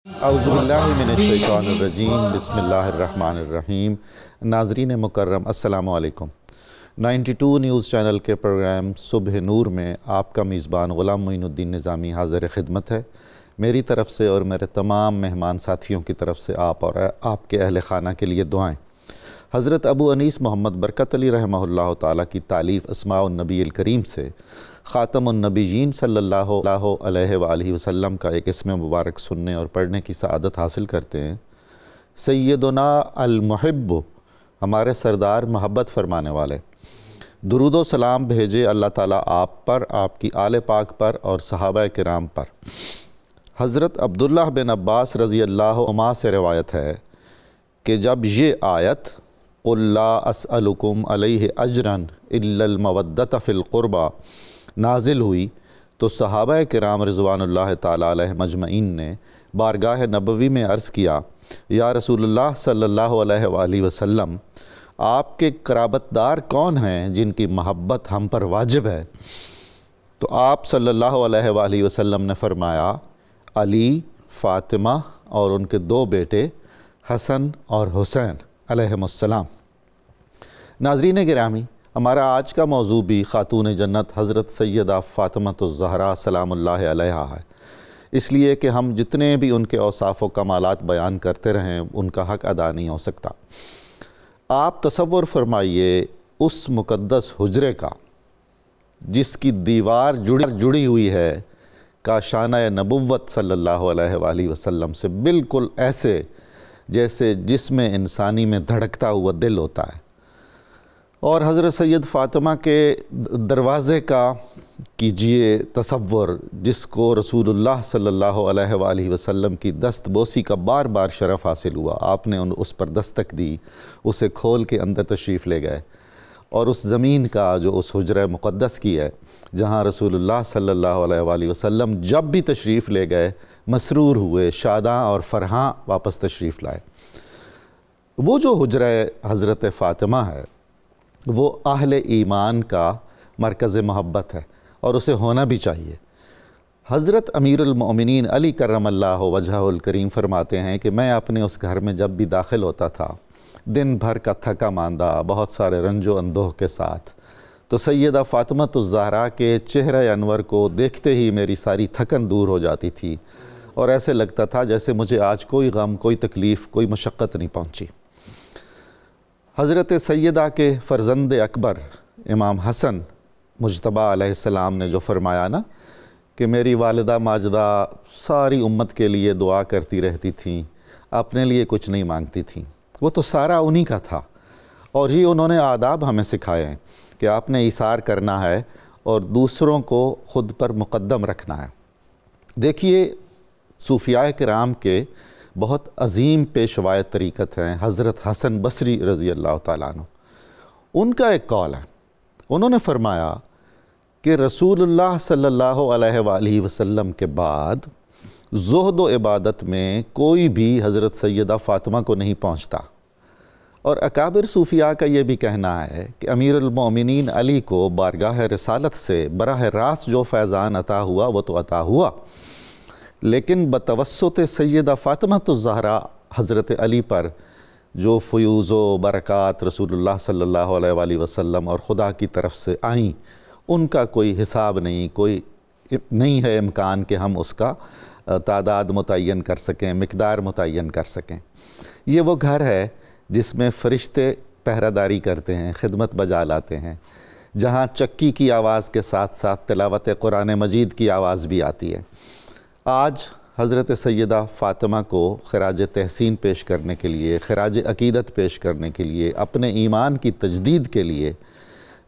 اعوذ باللہ من الشیطان الرجیم بسم اللہ الرحمن الرحیم۔ ناظرین مکرم السلام علیکم۔ 92 نیوز چینل کے پروگرام صبح نور میں آپ کا میزبان غلام معین الدین نظامی حاضر خدمت ہے۔ میری طرف سے اور میرے تمام مہمان ساتھیوں کی طرف سے آپ اور آپ کے اہل خانہ کے لیے دعائیں۔ حضرت ابو انیس محمد برکت علی رحمہ اللہ تعالیٰ کی تالیف اسماء النبی الکریم سے خاتم النبیین صلی اللہ علیہ وآلہ وسلم کا ایک اسم مبارک سننے اور پڑھنے کی سعادت حاصل کرتے ہیں۔ سیدنا المحب، ہمارے سردار محبت فرمانے والے، درود و سلام بھیجے اللہ تعالیٰ آپ پر، آپ کی آل پاک پر اور صحابہ کرام پر۔ حضرت عبداللہ بن عباس رضی اللہ عنہما سے روایت ہے کہ جب یہ آیت قُلْ لَا أَسْأَلُكُمْ عَلَيْهِ أَجْرًا إِلَّا الْمَوَدَّةَ فِي الْقُرْبَى نازل ہوئی تو صحابہ کرام رضوان اللہ تعالیٰ علیہ مجمعین نے بارگاہ نبوی میں عرض کیا، یا رسول اللہ صلی اللہ علیہ وآلہ وسلم، آپ کے قرابت دار کون ہیں جن کی محبت ہم پر واجب ہے؟ تو آپ صلی اللہ علیہ وآلہ وسلم نے فرمایا، علی، فاطمہ اور ان کے دو بیٹے حسن اور حسین علیہم السلام۔ ناظرین گرامی، ہمارا آج کا موضوع بھی خاتون جنت حضرت سیدہ فاطمہ الزہرا سلام اللہ علیہا ہے، اس لیے کہ ہم جتنے بھی ان کے اوصاف و کمالات بیان کرتے رہیں ان کا حق ادا نہیں ہو سکتا۔ آپ تصور فرمائیے اس مقدس حجرے کا جس کی دیوار جڑی ہوئی ہے کاشانہ نبوت صلی اللہ علیہ وآلہ وسلم سے، بالکل ایسے جیسے جسم انسانی میں دھڑکتا ہوا دل ہوتا ہے، اور حضرت سید فاطمہ کے دروازے کا کیجئے تصور، جس کو رسول اللہ صلی اللہ علیہ وآلہ وسلم کی دست بوسی کا بار بار شرف حاصل ہوا۔ آپ نے اس پر دستک دی، اسے کھول کے اندر تشریف لے گئے، اور اس زمین کا جو اس حجرہ مقدس کی ہے جہاں رسول اللہ صلی اللہ علیہ وآلہ وسلم جب بھی تشریف لے گئے مسرور ہوئے، شاداں اور فرحاں واپس تشریف لائے۔ وہ جو حجرہ حضرت فاطمہ ہے وہ اہل ایمان کا مرکز محبت ہے، اور اسے ہونا بھی چاہیے۔ حضرت امیر المؤمنین علی کرم اللہ وجہہ الکریم فرماتے ہیں کہ میں اپنے اس گھر میں جب بھی داخل ہوتا تھا دن بھر کا تھکا ماندہ بہت سارے رنج و اندوہ کے ساتھ، تو سیدہ فاطمہ الزہرا کے چہرہ انور کو دیکھتے ہی میری ساری تھکن دور ہو جاتی تھی، اور ایسے لگتا تھا جیسے مجھے آج کوئی غم، کوئی تکلیف، کوئی مشقت نہیں پہنچی۔ حضرت سیدہ کے فرزند اکبر امام حسن مجتبیٰ علیہ السلام نے جو فرمایا نا کہ میری والدہ ماجدہ ساری امت کے لیے دعا کرتی رہتی تھیں، اپنے لیے کچھ نہیں مانگتی تھیں، وہ تو سارا انہی کا تھا، اور یہ انہوں نے آداب ہمیں سکھائے ہیں کہ آپ نے ایثار کرنا ہے اور دوسروں کو خود پر مقدم رکھنا ہے۔ دیکھیے صوفیاء کرام کے بہت عظیم پیشوائے طریقت ہیں حضرت حسن بصری رضی اللہ تعالیٰ عنہ۔ ان کا ایک قول ہے، انہوں نے فرمایا کہ رسول اللہ صلی اللہ علیہ وآلہ وسلم کے بعد زہد و عبادت میں کوئی بھی حضرت سیدہ فاطمہ کو نہیں پہنچتا، اور اکابر صوفیاء کا یہ بھی کہنا ہے کہ امیر المؤمنین علی کو بارگاہ رسالت سے براہ راست جو فیضان عطا ہوا وہ تو عطا ہوا، لیکن بتوسط سیدہ فاطمہ الزہرا حضرت علی پر جو فیوز و برکات رسول اللہ صلی اللہ علیہ وآلہ وسلم اور خدا کی طرف سے آئیں، ان کا کوئی حساب نہیں، کوئی نہیں ہے امکان کہ ہم اس کا تعداد متعین کر سکیں، مقدار متعین کر سکیں۔ یہ وہ گھر ہے جس میں فرشتے پہرہ داری کرتے ہیں، خدمت بجا لاتے ہیں، جہاں چکی کی آواز کے ساتھ ساتھ تلاوت قرآن مجید کی آواز بھی آتی ہے۔ آج حضرت سیدہ فاطمہ کو خراج تحسین پیش کرنے کے لیے، خراج عقیدت پیش کرنے کے لیے، اپنے ایمان کی تجدید کے لیے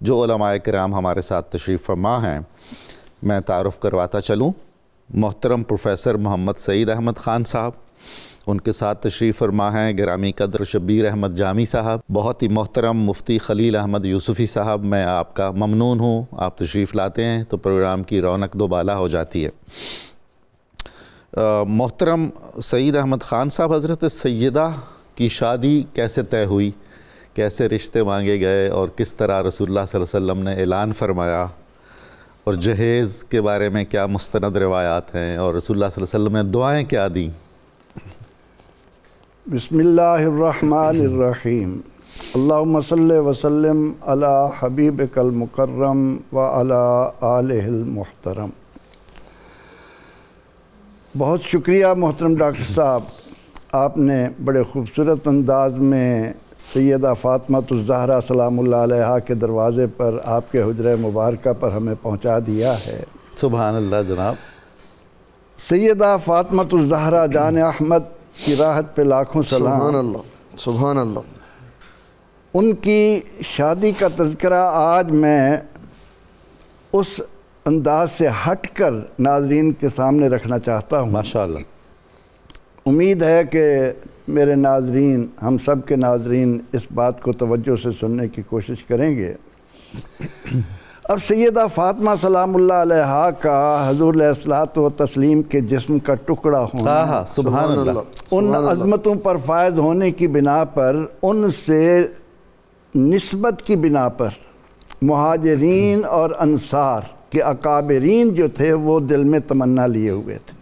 جو علماء کرام ہمارے ساتھ تشریف فرما ہیں، میں تعارف کرواتا چلوں۔ محترم پروفیسر محمد سعید احمد خان صاحب، ان کے ساتھ تشریف فرما ہیں گرامی قدر شبیر احمد جامی صاحب، بہت ہی محترم مفتی خلیل احمد یوسفی صاحب، میں آپ کا ممنون ہوں، آپ تشریف لاتے ہیں تو پروگرام کی رونق دوبالا ہو جاتی ہے۔ محترم سعید احمد خان صاحب، حضرت سیدہ کی شادی کیسے طے ہوئی، کیسے رشتے مانگے گئے، اور کس طرح رسول اللہ صلی اللہ علیہ وسلم نے اعلان فرمایا، اور جہیز کے بارے میں کیا مستند روایات ہیں، اور رسول اللہ صلی اللہ علیہ وسلم نے دعائیں کیا دیں، بسم اللہ الرحمن الرحیم اللہم صلی وسلم علی حبیبک المکرم وعلی آلہ المحترم۔ بہت شکریہ محترم ڈاکٹر صاحب، آپ نے بڑے خوبصورت انداز میں سیدہ فاطمہ الزہرا سلام اللہ علیہا کے دروازے پر آپ کے حجرہ مبارکہ پر ہمیں پہنچا دیا ہے۔ سبحان اللہ جناب۔ سیدہ فاطمہ الزہرا جان احمد کی راحت پہ لاکھوں سلام۔ سبحان اللہ، سبحان اللہ۔ ان کی شادی کا تذکرہ آج میں اس انداز سے ہٹ کر ناظرین کے سامنے رکھنا چاہتا ہوں۔ ماشاءاللہ۔ امید ہے کہ میرے ناظرین، ہم سب کے ناظرین اس بات کو توجہ سے سننے کی کوشش کریں گے۔ اب سیدہ فاطمہ سلام اللہ علیہا کا حضور علیہ الصلوۃ والتسلیم کے جسم کا ٹکڑا ہونا، سبحان اللہ، ان عظمتوں پر فائز ہونے کی بنا پر، ان سے نسبت کی بنا پر مہاجرین اور انصار کے اکابرین جو تھے وہ دل میں تمنا لیے ہوئے تھے۔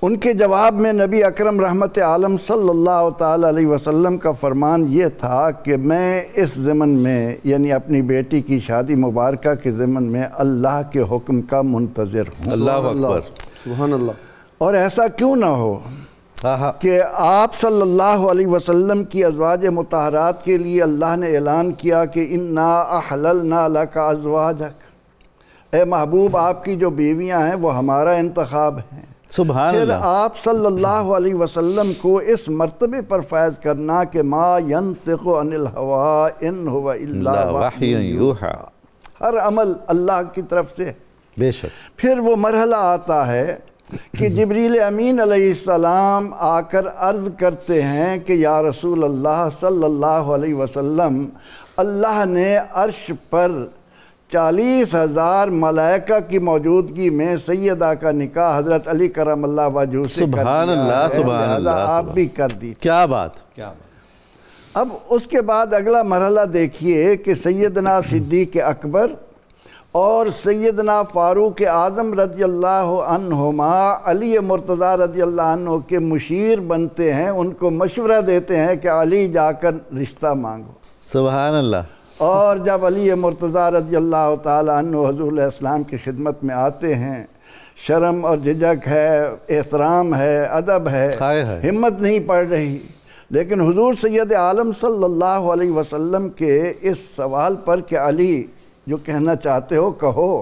ان کے جواب میں نبی اکرم رحمت عالم صلی اللہ تعالی علیہ وسلم کا فرمان یہ تھا کہ میں اس ضمن میں، یعنی اپنی بیٹی کی شادی مبارکہ کے ضمن میں اللہ کے حکم کا منتظر ہوں۔ اللہ اکبر، سبحان اللہ۔ اور ایسا کیوں نہ ہو کہ آپ صلی اللہ علیہ وسلم کی ازواج مطہرات کے لیے اللہ نے اعلان کیا کہ اِنَّا أَحْلَلْنَا لَكَ أَزْوَاجَكَ، اے محبوب آپ کی جو بیویاں ہیں وہ ہمارا انتخاب ہیں۔ سبحان پھر اللہ۔ آپ صلی اللہ علیہ وسلم کو اس مرتبے پر فائز کرنا کہ ما ينطق عن الهوى ان هو الا وحی یوحی، ہر عمل اللہ کی طرف سے۔ بے شک۔ پھر وہ مرحلہ آتا ہے کہ جبریل امین علیہ السلام آ کر عرض کرتے ہیں کہ یا رسول اللہ صلی اللہ علیہ وسلم، اللہ نے عرش پر 40,000 ملائکہ کی موجودگی میں سیدہ کا نکاح حضرت علی کرم اللہ وجہہ سے کر دیا ہے، سبحان اللہ، سبحان اللہ، آپ بھی کر دی۔ کیا بات۔ اب اس کے بعد اگلا مرحلہ دیکھیے کہ سیدنا صدیق اکبر اور سیدنا فاروق اعظم رضی اللہ عنہما علی مرتضیٰ رضی اللہ عنہ کے مشیر بنتے ہیں، ان کو مشورہ دیتے ہیں کہ علی جا کر رشتہ مانگو۔ سبحان اللہ۔ اور جب علی مرتضیٰ رضی اللہ تعالیٰ عنہ حضور علیہ السلام کی خدمت میں آتے ہیں، شرم اور جھجک ہے، احترام ہے، ادب ہے، ہمت نہیں پڑ رہی، لیکن حضور سید عالم صلی اللہ علیہ وسلم کے اس سوال پر کہ علی جو کہنا چاہتے ہو کہو،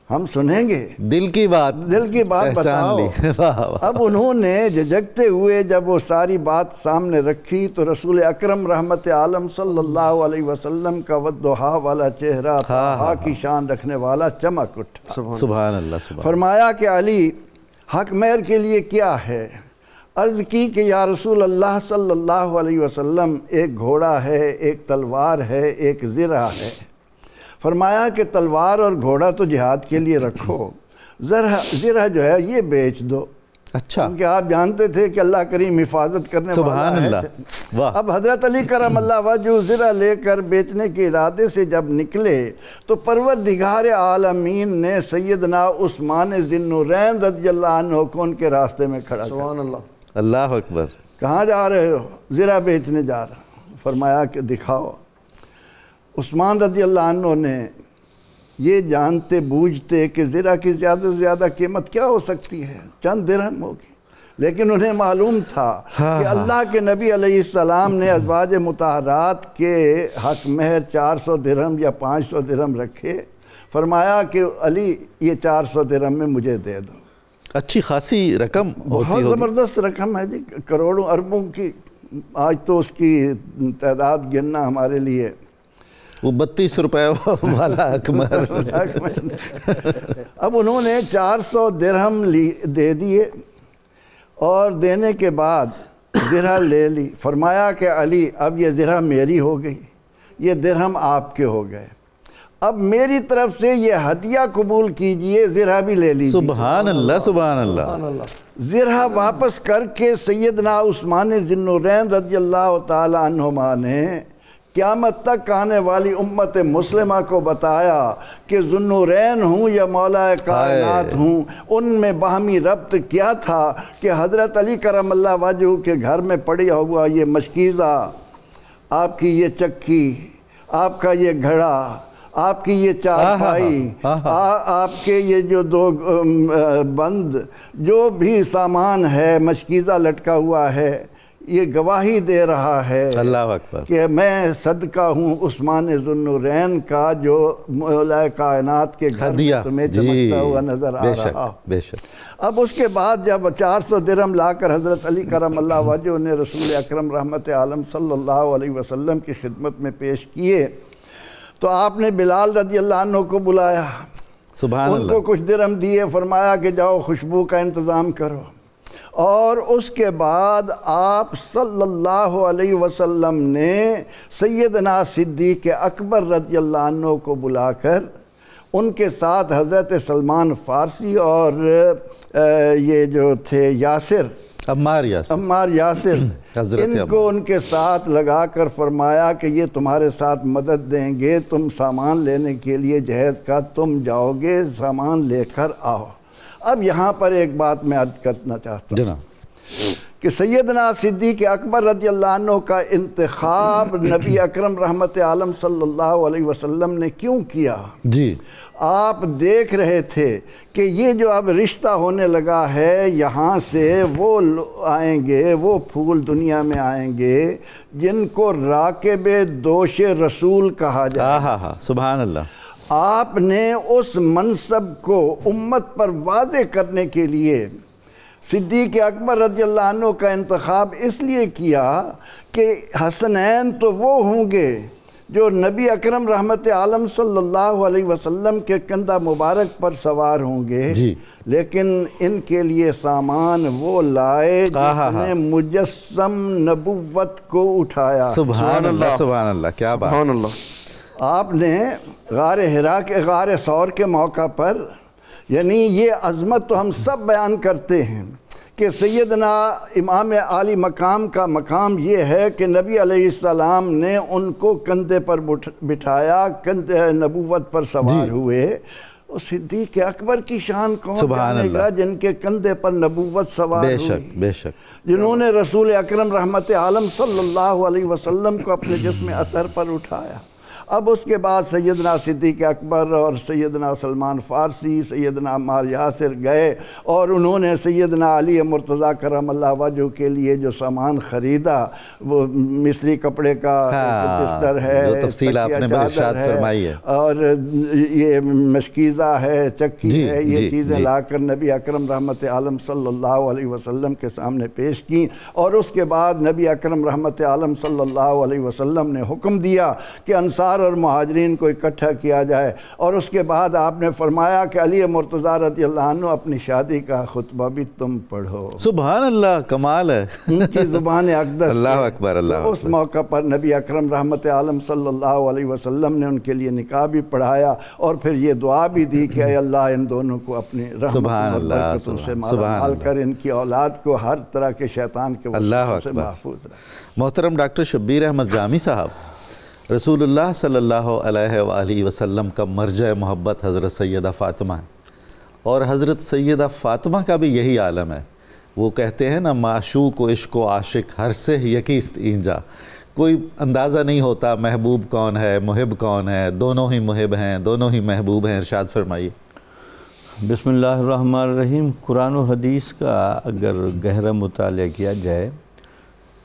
ہم سنیں گے، دل کی بات، دل کی بات بتاؤ۔ اب انہوں نے جھجکتے ہوئے جب وہ ساری بات سامنے رکھی تو رسول اکرم رحمت عالم صلی اللہ علیہ وسلم کا والضحیٰ والا چہرہ طہا کی شان رکھنے والا چمک اٹھا۔ سبحان اللہ۔ فرمایا کہ علی حق مہر کے لیے کیا ہے؟ عرض کی کہ یا رسول اللہ صلی اللہ علیہ وسلم، ایک گھوڑا ہے، ایک تلوار ہے، ایک زرہ ہے۔ فرمایا کہ تلوار اور گھوڑا تو جہاد کے لیے رکھو، زرہ جو ہے یہ بیچ دو۔ اچھا، کیونکہ آپ جانتے تھے کہ اللہ کریم حفاظت کرنے والا ہے۔ سبحان اللہ، واہ۔ اب حضرت علی کرم اللہ وجہہ زرہ لے کر بیچنے کے ارادے سے جب نکلے تو پروردگار عالمین نے سیدنا عثمان ذی النورین رضی اللہ عنہ کو ان کے راستے میں کھڑا کر۔ سبحان اللہ، اللہ اکبر۔ کہاں جا رہے ہو؟ زرہ بیچنے جا رہا ہوں۔ فرمایا کہ دکھاؤ۔ عثمان رضی اللہ عنہ نے یہ جانتے بوجھتے کہ زرہ کی زیادہ سے زیادہ قیمت کیا ہو سکتی ہے، چند درہم ہوگی، لیکن انہیں معلوم تھا کہ اللہ کے نبی علیہ السلام نے ازواج مطہرات کے حق مہر 400 درہم یا 500 درہم رکھے۔ فرمایا کہ علی یہ 400 درہم میں مجھے دے دو۔ اچھی خاصی رقم ہوتی بہت ہوگی۔ زبردست رقم ہے جی، کروڑوں اربوں کی۔ آج تو اس کی تعداد گننا ہمارے لیے، وہ 32 روپے والا حق مہر۔ اب انہوں نے 400 درہم دے دیے اور دینے کے بعد زرہ لے لی۔ فرمایا کہ علی اب یہ زرہ میری ہو گئی، یہ درہم آپ کے ہو گئے، اب میری طرف سے یہ ہدیہ قبول کیجئے، زرہ بھی لے لیجئے۔ سبحان اللہ، سبحان اللہ۔ زرہ واپس کر کے سیدنا عثمان ذی النورین رضی اللہ تعالی عنہما نے قیامت تک آنے والی امت مسلمہ کو بتایا کہ ذوالنورین ہوں یا مولا کائنات ہوں، ان میں باہمی ربط کیا تھا کہ حضرت علی کرم اللہ وجہہ کے گھر میں پڑی ہوا یہ مشکیزہ، آپ کی یہ چکی، آپ کا یہ گھڑا، آپ کی یہ چارپائی، آپ کے یہ جو دو بند، جو بھی سامان ہے مشکیزہ لٹکا ہوا ہے، یہ گواہی دے رہا ہے اللہ اکبر کہ میں صدقہ ہوں عثمان ذوالنورین کا جو مولا کائنات کے گھر میں تمہیں چمکتا ہوا نظر آ رہا۔ بے شک۔ اب اس کے بعد جب 400 درہم لا کر حضرت علی کرم اللہ وجہہ نے رسول اکرم رحمت عالم صلی اللہ علیہ وسلم کی خدمت میں پیش کیے تو آپ نے بلال رضی اللہ عنہ کو بلایا، سبحان اللہ، ان کو کچھ درہم دیے، فرمایا کہ جاؤ خوشبو کا انتظام کرو، اور اس کے بعد آپ صلی اللہ علیہ وسلم نے سیدنا صدیق اکبر رضی اللہ عنہ کو بلا کر ان کے ساتھ حضرت سلمان فارسی اور یہ جو تھے یاسر، عمار یاسر، ان کو ان کے ساتھ لگا کر فرمایا کہ یہ تمہارے ساتھ مدد دیں گے، تم سامان لینے کے لیے جہیز کا تم جاؤ گے، سامان لے کر آؤ۔ اب یہاں پر ایک بات میں عرض کرنا چاہتا ہوں کہ سیدنا صدیق اکبر رضی اللہ عنہ کا انتخاب نبی اکرم رحمت عالم صلی اللہ علیہ وسلم نے کیوں کیا؟ جی، آپ دیکھ رہے تھے کہ یہ جو اب رشتہ ہونے لگا ہے، یہاں سے وہ آئیں گے، وہ پھول دنیا میں آئیں گے جن کو راکب دوش رسول کہا جائے۔ سبحان اللہ۔ آپ نے اس منصب کو امت پر واضح کرنے کے لیے صدیق اکبر رضی اللہ عنہ کا انتخاب اس لیے کیا کہ حسنین تو وہ ہوں گے جو نبی اکرم رحمت عالم صلی اللہ علیہ وسلم کے کندھا مبارک پر سوار ہوں گے، لیکن ان کے لیے سامان وہ لائے جس نے مجسم نبوت کو اٹھایا۔ سبحان اللہ، سبحان اللہ، کیا بات۔ سبحان اللہ۔ آپ نے غار حرا کے غار ثور کے موقع پر، یعنی یہ عظمت تو ہم سب بیان کرتے ہیں کہ سیدنا امام عالی مقام کا مقام یہ ہے کہ نبی علیہ السلام نے ان کو کندھے پر بٹھایا، کندھے نبوت پر سوار ہوئے۔ صدیق اکبر کی شان کون جانے گا جن کے کندھے پر نبوت سوار ہوئی، بے شک، جنہوں نے رسول اکرم رحمت عالم صلی اللہ علیہ وسلم کو اپنے جسم اطہر پر اٹھایا۔ اب اس کے بعد سیدنا صدیق اکبر اور سیدنا سلمان فارسی، سیدنا عمار یاسر گئے اور انہوں نے سیدنا علی مرتضیٰ کرم اللہ وجہہ کے لیے جو سامان خریدا، وہ مصری کپڑے کا بستر ہے، جو تفصیل آپ نے ارشاد فرمائی ہے، اور یہ مشکیزہ ہے، چکی ہے، یہ چیزیں لا کر نبی اکرم رحمت عالم صلی اللہ علیہ وسلم کے سامنے پیش کی، اور اس کے بعد نبی اکرم رحمت عالم صلی اللہ علیہ وسلم نے حکم دیا کہ انصار اور مہاجرین کو اکٹھا کیا جائے، اور اس کے بعد آپ نے فرمایا کہ علی مرتضیٰ رضی اللہ عنہ اپنی شادی کا خطبہ بھی تم پڑھو۔ سبحان اللہ، کمال ہے ان کی زبان اقدس۔ اللہ اکبر، اللہ اکبر۔ اس موقع پر نبی اکرم رحمت عالم صلی اللہ علیہ وسلم نے ان کے لیے نکاح بھی پڑھایا اور پھر یہ دعا بھی دی کہ اے اللہ ان دونوں کو اپنی رحمت اور برکتوں سے مالا مال کر، ان کی اولاد کو ہر طرح کے شیطان کے وسوسوں سے محفوظ رکھ۔ محترم ڈاکٹر شبیر احمد جامی صاحب، رسول اللہ صلی اللہ علیہ وآلہ وسلم کا مرجع محبت حضرت سیدہ فاطمہ ہے، اور حضرت سیدہ فاطمہ کا بھی یہی عالم ہے۔ وہ کہتے ہیں نا، معشوق و عشق و عاشق ہر سے یکیست اینجا، کوئی اندازہ نہیں ہوتا محبوب کون ہے، محب کون ہے، دونوں ہی محب ہیں، دونوں ہی محبوب ہیں۔ ارشاد فرمائیے۔ بسم اللہ الرحمن الرحیم۔ قرآن و حدیث کا اگر گہرا مطالعہ کیا جائے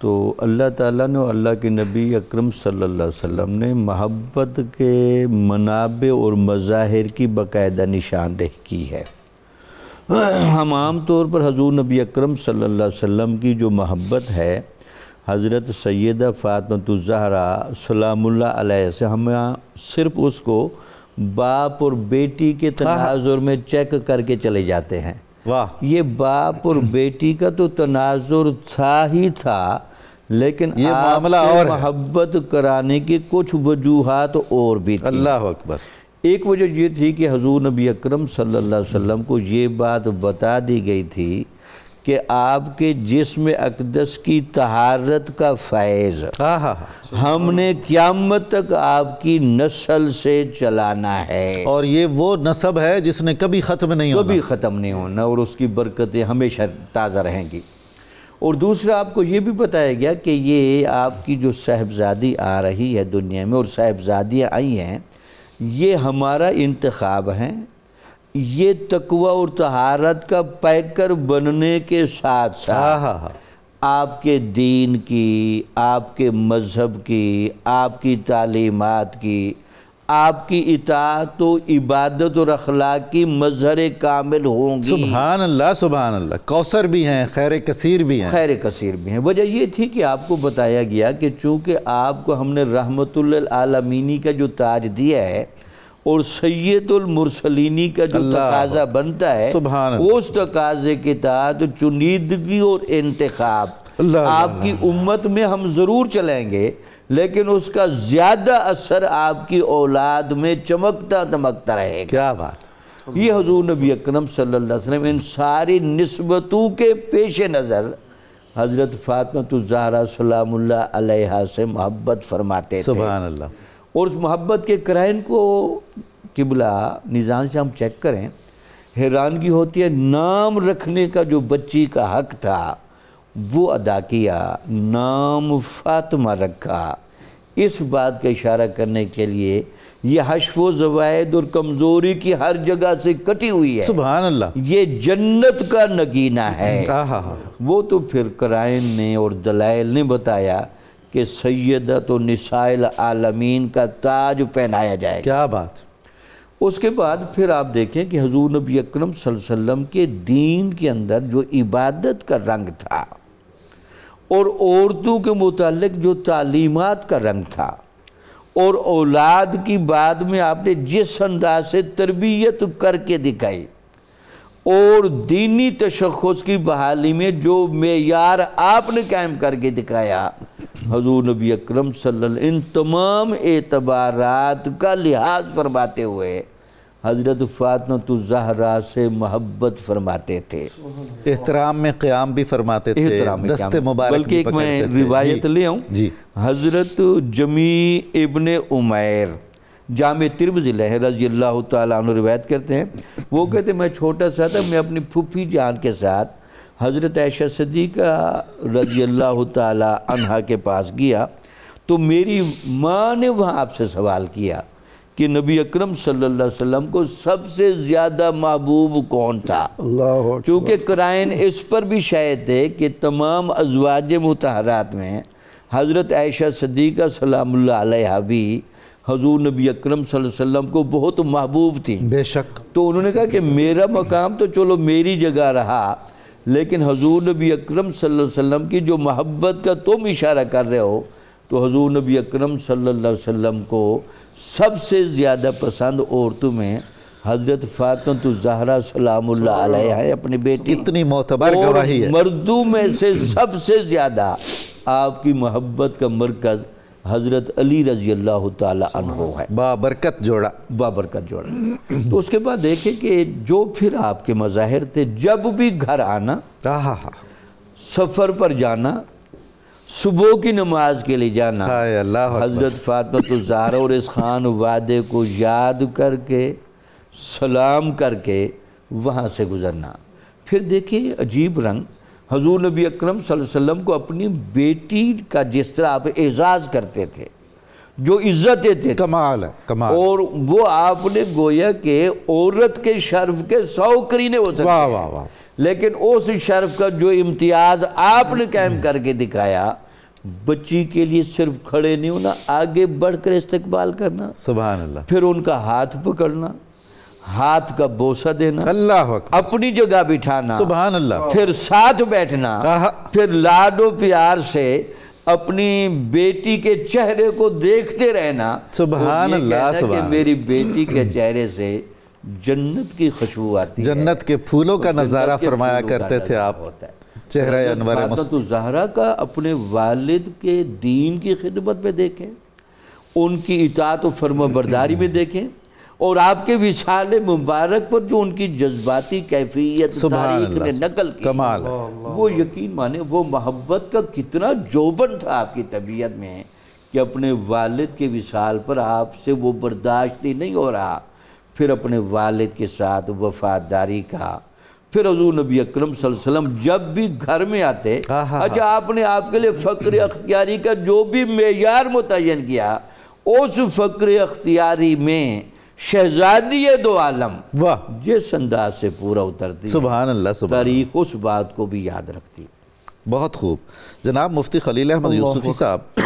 تو اللہ تعالیٰ نے اور اللہ کے نبی اکرم صلی اللہ علیہ وسلم نے محبت کے منابع اور مظاہر کی باقاعدہ نشاندہی کی ہے۔ ہم عام طور پر حضور نبی اکرم صلی اللہ علیہ وسلم کی جو محبت ہے حضرت سیدہ فاطمہ الزہرا سلام اللہ علیہ سے، ہم صرف اس کو باپ اور بیٹی کے تناظر میں چیک کر کے چلے جاتے ہیں۔ یہ باپ اور بیٹی کا تو تناظر تھا ہی تھا، لیکن یہ آپ معاملہ سے اور محبت کرانے کی کچھ وجوہات اور بھی تھی۔ اللہ اکبر۔ ایک وجہ یہ تھی کہ حضور نبی اکرم صلی اللہ علیہ وسلم کو یہ بات بتا دی گئی تھی کہ آپ کے جسم اقدس کی طہارت کا فیض ہم نے قیامت تک آپ کی نسل سے چلانا ہے، اور یہ وہ نسب ہے جس نے کبھی ختم نہیں ہونا، کبھی ختم نہیں ہونا، اور اس کی برکتیں ہمیشہ تازہ رہیں گی۔ اور دوسرا آپ کو یہ بھی بتایا گیا کہ یہ آپ کی جو صاحبزادی آ رہی ہے دنیا میں، اور صاحبزادیاں آئی ہیں، یہ ہمارا انتخاب ہیں، یہ تقوی اور طہارت کا پیکر بننے کے ساتھ ساتھ آپ کے دین کی، آپ کے مذہب کی، آپ کی تعلیمات کی، آپ کی اطاعت و عبادت اور اخلاق کی مظہر کامل ہوں گی۔ سبحان اللہ سبحان اللہ، کوثر بھی ہیں، خیر کثیر بھی ہیں، خیر کثیر بھی ہیں۔ وجہ یہ تھی کہ آپ کو بتایا گیا کہ چونکہ آپ کو ہم نے رحمت للعالمینی کا جو تاج دیا ہے اور سید المرسلینی کا جو تقاضا بنتا ہے، اس تقاضے کے تحت چنیدگی اور انتخاب آپ کی امت میں ہم ضرور چلیں گے، لیکن اس کا زیادہ اثر آپ کی اولاد میں چمکتا دمکتا رہے گا۔ کیا بات! یہ حضور نبی اکرم صلی اللہ علیہ وسلم ان ساری نسبتوں کے پیش نظر حضرت فاطمہ الزہرا سلام اللہ علیہا سے محبت فرماتے تھے۔ سبحان اللہ۔ اور اس محبت کے قرائن کو قبلہ نظام سے ہم چیک کریں، حیرانگی ہوتی ہے، نام رکھنے کا جو بچی کا حق تھا وہ ادا کیا، نام فاطمہ رکھا۔ اس بات کا اشارہ کرنے کے لیے یہ حشف و زوائد اور کمزوری کی ہر جگہ سے کٹی ہوئی ہے، سبحان اللہ، یہ جنت کا نگینہ ہے۔ وہ تو پھر قرائن نے اور دلائل نے بتایا کہ سیدت و نساء العالمین کا تاج پہنایا جائے گا۔ کیا بات! اس کے بعد پھر آپ دیکھیں کہ حضور نبی اکرم صلی اللہ علیہ وسلم کے دین کے اندر جو عبادت کا رنگ تھا اور عورتوں کے متعلق جو تعلیمات کا رنگ تھا، اور اولاد کی بعد میں آپ نے جس انداز سے تربیت کر کے دکھائی اور دینی تشخص کی بحالی میں جو معیار آپ نے قائم کر کے دکھایا، حضور نبی اکرم صلی اللہ علیہ وسلم ان تمام اعتبارات کا لحاظ فرماتے ہوئے حضرت فاطمہ الزہرا سے محبت فرماتے تھے، احترام میں قیام بھی فرماتے تھے، دست مبارک بلکہ ایک میں روایت لے آؤں، حضرت جمیع ابن عمیر جامع ترمذی رضی اللہ تعالیٰ عنہ روایت کرتے ہیں، وہ کہتے ہیں میں چھوٹا سا تھا، میں اپنی پھوپھی جان کے ساتھ حضرت عائشہ صدیقہ رضی اللہ تعالیٰ عنہ کے پاس گیا، تو میری ماں نے وہاں آپ سے سوال کیا کہ نبی اکرم صلی اللہ علیہ وسلم کو سب سے زیادہ محبوب کون تھا؟ چونکہ قرائن اس پر بھی شاہد ہے کہ تمام ازواج مطہرات میں حضرت عائشہ صدیقہ سلام اللہ علیہا بھی حضور نبی اکرم صلی اللہ علیہ وسلم کو بہت محبوب تھی۔ بے شک۔ تو انہوں نے کہا کہ میرا مقام تو چلو میری جگہ رہا، لیکن حضور نبی اکرم صلی اللہ علیہ وسلم کی جو محبت کا تم اشارہ کر رہے ہو، تو حضور نبی اکرم صلی اللہ علیہ وسلم کو سب سے زیادہ پسند عورتوں میں حضرت فاطمہ الزہرا سلام اللہ علیہا ہے، اپنی بیٹی۔ کتنی معتبر گواہی ہے۔ اور مردوں میں سے سب سے زیادہ آپ کی محبت کا مرکز حضرت علی رضی اللہ تعالیٰ عنہ ہے، بابرکت جوڑا، بابرکت جوڑا۔ تو اس کے بعد دیکھیں کہ جو پھر آپ کے مظاہر تھے، جب بھی گھر آنا، سفر پر جانا، صبح کی نماز کے لیے جانا، حضرت فاطمہ الزہرا اور اس خان وعدے کو یاد کر کے سلام کر کے وہاں سے گزرنا۔ پھر دیکھیں عجیب رنگ، حضور نبی اکرم صلی اللہ علیہ وسلم کو اپنی بیٹی کا جس طرح آپ اعزاز کرتے تھے، جو عزتیں تھے، کمال ہے، کمال، اور وہ آپ نے گویا کہ عورت کے شرف کے 100 کرینے ہو سکتے ہیں، واہ واہ، لیکن اس شرف کا جو امتیاز آپ نے قائم کر کے دکھایا، بچی کے لیے صرف کھڑے نہیں ہونا، آگے بڑھ کر استقبال کرنا، سبحان اللہ، پھر ان کا ہاتھ پکڑنا، ہاتھ کا بوسہ دینا، اللہ اکبر، اپنی جگہ بٹھانا، سبحان اللہ، پھر ساتھ بیٹھنا، پھر لاڈ و پیار سے اپنی بیٹی کے چہرے کو دیکھتے رہنا، سبحان اللہ، کہ میری بیٹی کے چہرے سے جنت کی خوشبو آتی ہے، جنت کے پھولوں کا نظارہ فرمایا کرتے تھے آپ، چہرہ انور فاطمہ الزہرا کا اپنے والد کے دین کی خدمت میں دیکھیں، ان کی اطاعت و فرما برداری میں دیکھیں، اور آپ کے وصال مبارک پر جو ان کی جذباتی کیفیت تاریخ نے نقل کی، کمال وہ یقین مانے وہ محبت کا کتنا جوبن تھا آپ کی طبیعت میں کہ اپنے والد کے وصال پر آپ سے وہ برداشت ہی نہیں ہو رہا، پھر اپنے والد کے ساتھ وفاداری کا۔ پھر حضور نبی اکرم صلی اللہ علیہ وسلم جب بھی گھر میں آتے، اچھا آپ نے آپ کے لئے فقر اختیاری کا جو بھی معیار متعین کیا، اس فقر اختیاری میں شہزادی دو عالم جس انداز سے پورا اترتی، سبحان اللہ، سبحان تاریخ اس بات کو بھی یاد رکھتی۔ بہت خوب جناب مفتی خلیل احمد یوسفی صاحب،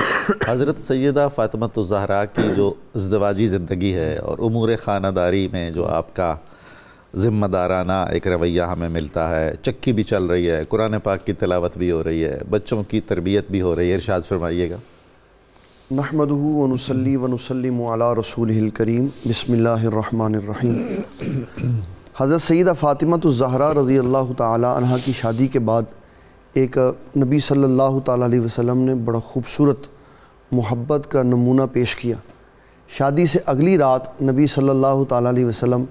حضرت سیدہ فاطمہ الزہرا کی جو ازدواجی زندگی ہے اور امور خانہ داری میں جو آپ کا ذمہ دارانہ ایک رویہ ہمیں ملتا ہے، چکی بھی چل رہی ہے، قرآن پاک کی تلاوت بھی ہو رہی ہے، بچوں کی تربیت بھی ہو رہی ہے، ارشاد فرمائیے گا۔ نحمدہ ونصلی ونسلم علی رسولہ الکریم، بسم اللہ الرحمن الرحیم۔ حضرت سیدہ فاطمہ الزہرا رضی اللہ تعالی عنہ کی شادی کے بعد ایک نبی صلی اللہ تعالی علیہ وسلم نے بڑا خوبصورت محبت کا نمونہ پیش کیا۔ شادی سے اگلی رات نبی صلی اللہ تعالی علیہ وسلم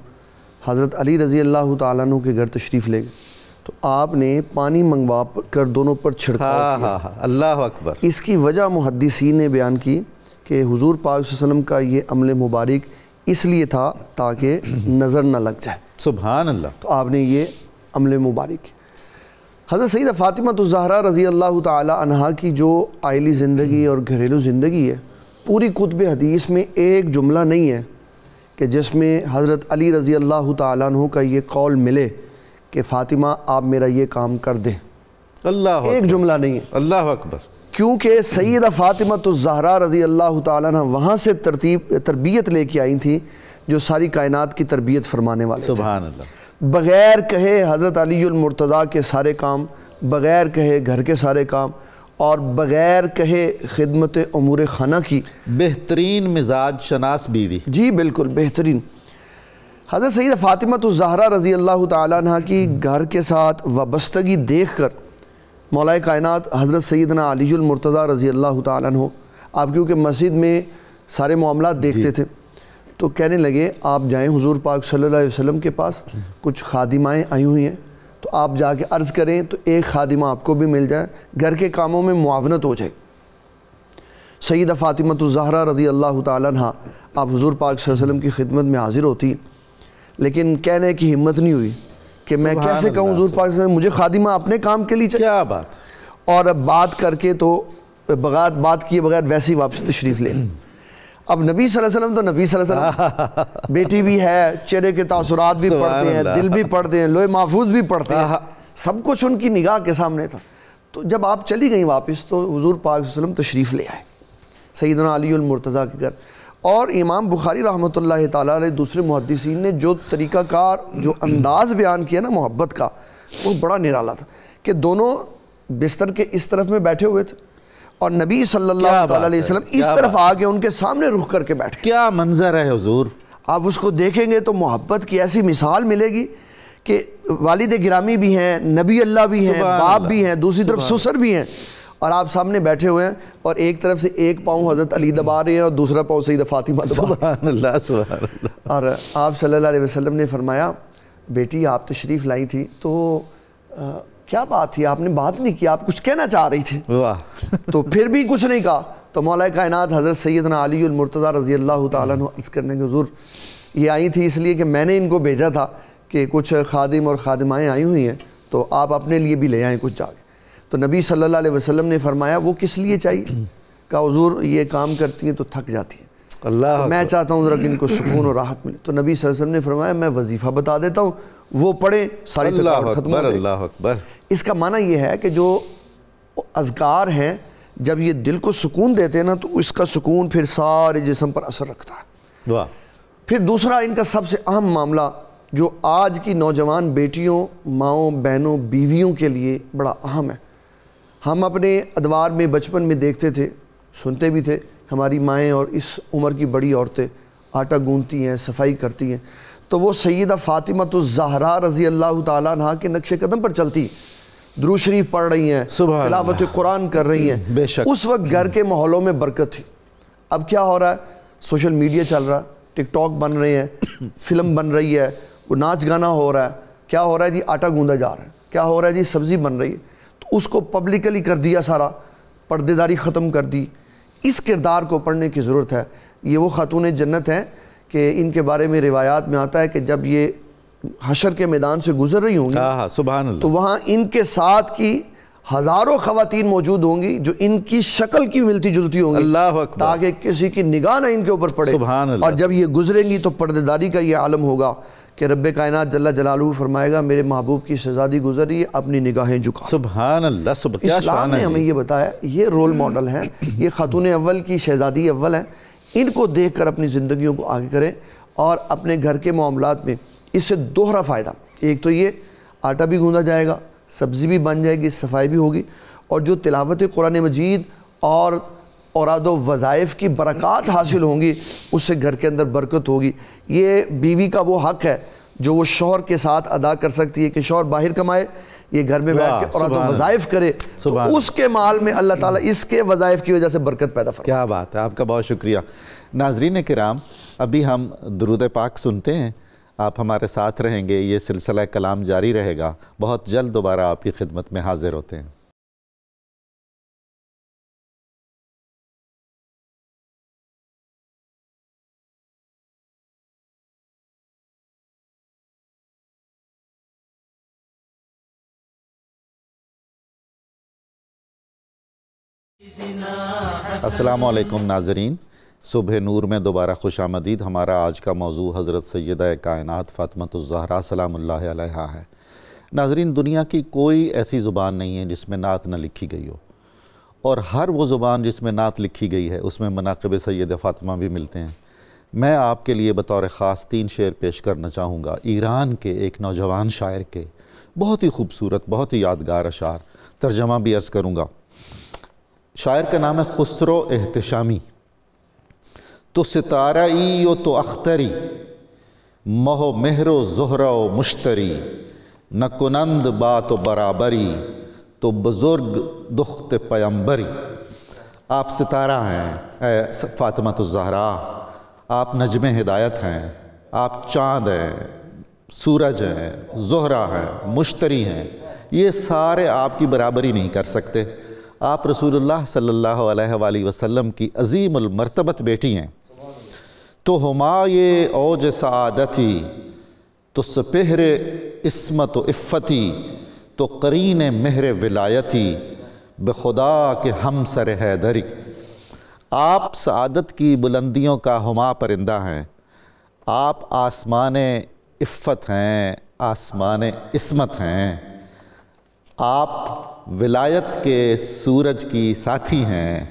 حضرت علی رضی اللہ تعالیٰ عنہ کے گھر تشریف لے گئے تو آپ نے پانی منگوا کر دونوں پر چھڑکاؤ کیا۔ اللہ اکبر۔ اس کی وجہ محدثین نے بیان کی کہ حضور پاک صلی اللہ علیہ وسلم کا یہ عمل مبارک اس لیے تھا تاکہ نظر نہ لگ جائے، سبحان اللہ۔ تو آپ نے یہ عمل مبارک کیا۔ حضرت سیدہ فاطمہ الزہرا رضی اللہ تعالی عنہا کی جو عائلی زندگی اور گھریلو زندگی ہے، پوری کتب حدیث میں ایک جملہ نہیں ہے کہ جس میں حضرت علی رضی اللہ تعالیٰ عنہ کا یہ قول ملے کہ فاطمہ آپ میرا یہ کام کر دیں، اللہ ایک جملہ نہیں ہے۔ اللہ اکبر۔ کیونکہ سیدہ فاطمہ الزہرا رضی اللہ تعالیٰ عنہ وہاں سے تربیت لے کے آئی تھیں جو ساری کائنات کی تربیت فرمانے والے تھے۔ سبحان اللہ۔ بغیر کہے حضرت علی المرتضیٰ کے سارے کام، بغیر کہے گھر کے سارے کام، اور بغیر کہے خدمت امور خانہ کی، بہترین مزاج شناس بیوی۔ جی بالکل بہترین۔ حضرت سیدہ فاطمہ الزہرا رضی اللہ تعالیٰ عنہ کی گھر کے ساتھ وابستگی دیکھ کر مولا کائنات حضرت سیدنا علی المرتضیٰ رضی اللہ تعالیٰ عنہ، آپ کیونکہ مسجد میں سارے معاملات دیکھتے تھے تو کہنے لگے آپ جائیں حضور پاک صلی اللہ علیہ وسلم کے پاس، کچھ خادمائیں آئی ہوئی ہیں تو آپ جا کے عرض کریں تو ایک خادمہ آپ کو بھی مل جائے، گھر کے کاموں میں معاونت ہو جائے۔ سیدہ فاطمہ الزہرا رضی اللہ تعالیٰ عنہ آپ حضور پاک صلی اللہ علیہ وسلم کی خدمت میں حاضر ہوتی، لیکن کہنے کی ہمت نہیں ہوئی کہ میں کیسے کہوں حضور پاک صلی اللہ علیہ وسلم مجھے خادمہ اپنے کام کے لیے چاہیے۔ کیا بات۔ اور اب بات کر کے تو بات کیے بغیر ویسے ہی واپس تشریف لے۔ اب نبی صلی اللہ علیہ وسلم تو نبی صلی اللہ علیہ وسلم، بیٹی بھی ہے، چہرے کے تاثرات بھی پڑھتے ہیں، دل بھی پڑھتے ہیں، لوح محفوظ بھی پڑھتے ہیں، سب کچھ ان کی نگاہ کے سامنے تھا۔ تو جب آپ چلی گئیں واپس تو حضور پاک صلی اللہ علیہ وسلم تشریف لے آئے سیدنا علی المرتضیٰ کے گھر، اور امام بخاری رحمۃ اللہ تعالیٰ علیہ دوسرے محدثین نے جو طریقہ کار جو انداز بیان کیا نا محبت کا، وہ بڑا نرالا تھا کہ دونوں بستر کے اس طرف میں بیٹھے ہوئے تھے اور نبی صلی اللہ تعالیٰ علیہ وسلم اس طرف آگے ان کے سامنے رخ کر کے بیٹھ گئے۔ کیا منظر ہے حضور۔ آپ اس کو دیکھیں گے تو محبت کی ایسی مثال ملے گی کہ والد گرامی بھی ہیں، نبی اللہ بھی ہیں، باپ بھی ہیں، دوسری طرف سسر بھی ہیں، اور آپ سامنے بیٹھے ہوئے ہیں اور ایک طرف سے ایک پاؤں حضرت علی دبا رہے ہیں اور دوسرا پاؤں سیدہ فاطمہ دبا رہے ہیں۔ سبحان اللہ، سبحان اللہ۔ اور آپ صلی اللہ علیہ وسلم نے فرمایا بیٹی آپ تشریف لائی تھی تو کیا بات تھی، آپ نے بات نہیں کی، آپ کچھ کہنا چاہ رہی تھی۔ واہ۔ تو پھر بھی کچھ نہیں کہا تو مولا کائنات حضرت سیدنا علی المرتضیٰ رضی اللہ تعالیٰ عنہ عرض کرنے کے حضور یہ آئی تھی اس لیے کہ میں نے ان کو بھیجا تھا کہ کچھ خادم اور خادمائیں آئی ہوئی ہیں تو آپ اپنے لیے بھی لے آئیں کچھ جا کے۔ تو نبی صلی اللہ علیہ وسلم نے فرمایا وہ کس لیے چاہیے؟ کہا حضور یہ کام کرتی ہیں تو تھک جاتی ہیں، اللہ میں چاہتا ہوں ذرا کہ ان کو سکون اور راحت ملے۔ تو نبی صلی اللہ علیہ وسلم نے فرمایا میں وظیفہ بتا دیتا ہوں، وہ پڑھیں ساری تکلیف ختم ہو جائے۔ اللہ اکبر۔ اس کا معنی یہ ہے کہ جو اذکار ہیں جب یہ دل کو سکون دیتے ہیں نا تو اس کا سکون پھر سارے جسم پر اثر رکھتا ہے۔ واہ۔ پھر دوسرا ان کا سب سے اہم معاملہ جو آج کی نوجوان بیٹیوں، ماؤں، بہنوں، بیویوں کے لیے بڑا اہم ہے۔ ہم اپنے ادوار میں بچپن میں دیکھتے تھے، سنتے بھی تھے، ہماری مائیں اور اس عمر کی بڑی عورتیں آٹا گوندتی ہیں، صفائی کرتی ہیں، تو وہ سیدہ فاطمہ الزہرا رضی اللہ تعالیٰ عنہ کے نقش قدم پر چلتی، درود شریف پڑھ رہی ہیں، تلاوت قرآن کر رہی ہیں۔ بے شک اس وقت گھر کے ماحولوں میں برکت تھی۔ اب کیا ہو رہا ہے؟ سوشل میڈیا چل رہا ہے، ٹک ٹاک بن رہے ہیں، فلم بن رہی ہے، وہ ناچ گانا ہو رہا ہے، کیا ہو رہا ہے جی آٹا گوندا جا رہا ہے، کیا ہو رہا ہے جی سبزی بن رہی ہے، تو اس کو پبلکلی کر دیا سارا، پردے داری ختم کر دی۔ اس کردار کو پڑھنے کی ضرورت ہے۔ یہ وہ خاتون جنت ہیں کہ ان کے بارے میں روایات میں آتا ہے کہ جب یہ حشر کے میدان سے گزر رہی ہوں گی سبحان اللہ، تو وہاں ان کے ساتھ کی ہزاروں خواتین موجود ہوں گی جو ان کی شکل کی ملتی جلتی ہوں گی، اللہ اکبر، تاکہ کسی کی نگاہ نہ ان کے اوپر پڑے۔ سبحان اللہ۔ اور جب یہ گزریں گی تو پردے داری کا یہ عالم ہوگا کہ رب کائنات جل جلالہ فرمائے گا میرے محبوب کی شہزادی گزر رہی ہے، اپنی نگاہیں جھکا۔ سبحان اللہ، کیا اسلام شان نے ہے ہمیں یہ بتایا، یہ رول ماڈل ہیں، یہ خاتون اول کی شہزادی اول ہیں، ان کو دیکھ کر اپنی زندگیوں کو آگے کریں اور اپنے گھر کے معاملات میں اس سے دوہرا فائدہ، ایک تو یہ آٹا بھی گوندا جائے گا، سبزی بھی بن جائے گی، صفائی بھی ہوگی، اور جو تلاوت قرآن مجید اور اوراد و وظائف کی برکات حاصل ہوں گی اس سے گھر کے اندر برکت ہوگی۔ یہ بیوی کا وہ حق ہے جو وہ شوہر کے ساتھ ادا کر سکتی ہے کہ شوہر باہر کمائے، یہ گھر میں بیٹھ کے اوراد و وظائف کرے، تو اس کے مال میں اللہ تعالیٰ اس کے وظائف کی وجہ سے برکت پیدا فرمائے۔ کیا بات ہے، آپ کا بہت شکریہ۔ ناظرین کرام، ابھی ہم درود پاک سنتے ہیں، آپ ہمارے ساتھ رہیں گے، یہ سلسلہ کلام جاری رہے گا، بہت جلد دوبارہ آپ کی خدمت میں حاضر ہوتے ہیں۔ السلام علیکم ناظرین، صبح نور میں دوبارہ خوش آمدید۔ ہمارا آج کا موضوع حضرت سیدہ کائنات فاطمۃ الزہرا سلام اللہ علیہا ہے۔ ناظرین، دنیا کی کوئی ایسی زبان نہیں ہے جس میں نعت نہ لکھی گئی ہو، اور ہر وہ زبان جس میں نعت لکھی گئی ہے اس میں مناقب سیدہ فاطمہ بھی ملتے ہیں۔ میں آپ کے لیے بطور خاص 3 شعر پیش کرنا چاہوں گا، ایران کے ایک نوجوان شاعر کے، بہت ہی خوبصورت، بہت ہی یادگار اشعار، ترجمہ بھی عرض کروں گا۔ شاعر کا نام ہے خسرو احتشامی۔ تو ستارہ ای و تو اختری، مہ و مہر و زہرہ و مشتری، نہ کنند بات و برابری، تو بزرگ دخت پیمبری۔ آپ ستارہ ہیں اے فاطمۃ الزہرا، آپ نجم ہدایت ہیں، آپ چاند ہیں، سورج ہیں، زہرہ ہیں، مشتری ہیں، یہ سارے آپ کی برابری نہیں کر سکتے۔ آپ رسول اللہ صلی اللہ علیہ وآلہ وسلم کی عظیم المرتبت بیٹی ہیں۔ تو ہمایے اوج سعادتی، تو سپہر عصمت و عفتی، تو قرین مہر ولایتی، بخدا کے ہم سر حیدری۔ آپ سعادت کی بلندیوں کا ہما پرندہ ہیں، آپ آسمان عفت ہیں، آسمان عصمت ہیں، آپ ولایت کے سورج کی ساتھی ہیں،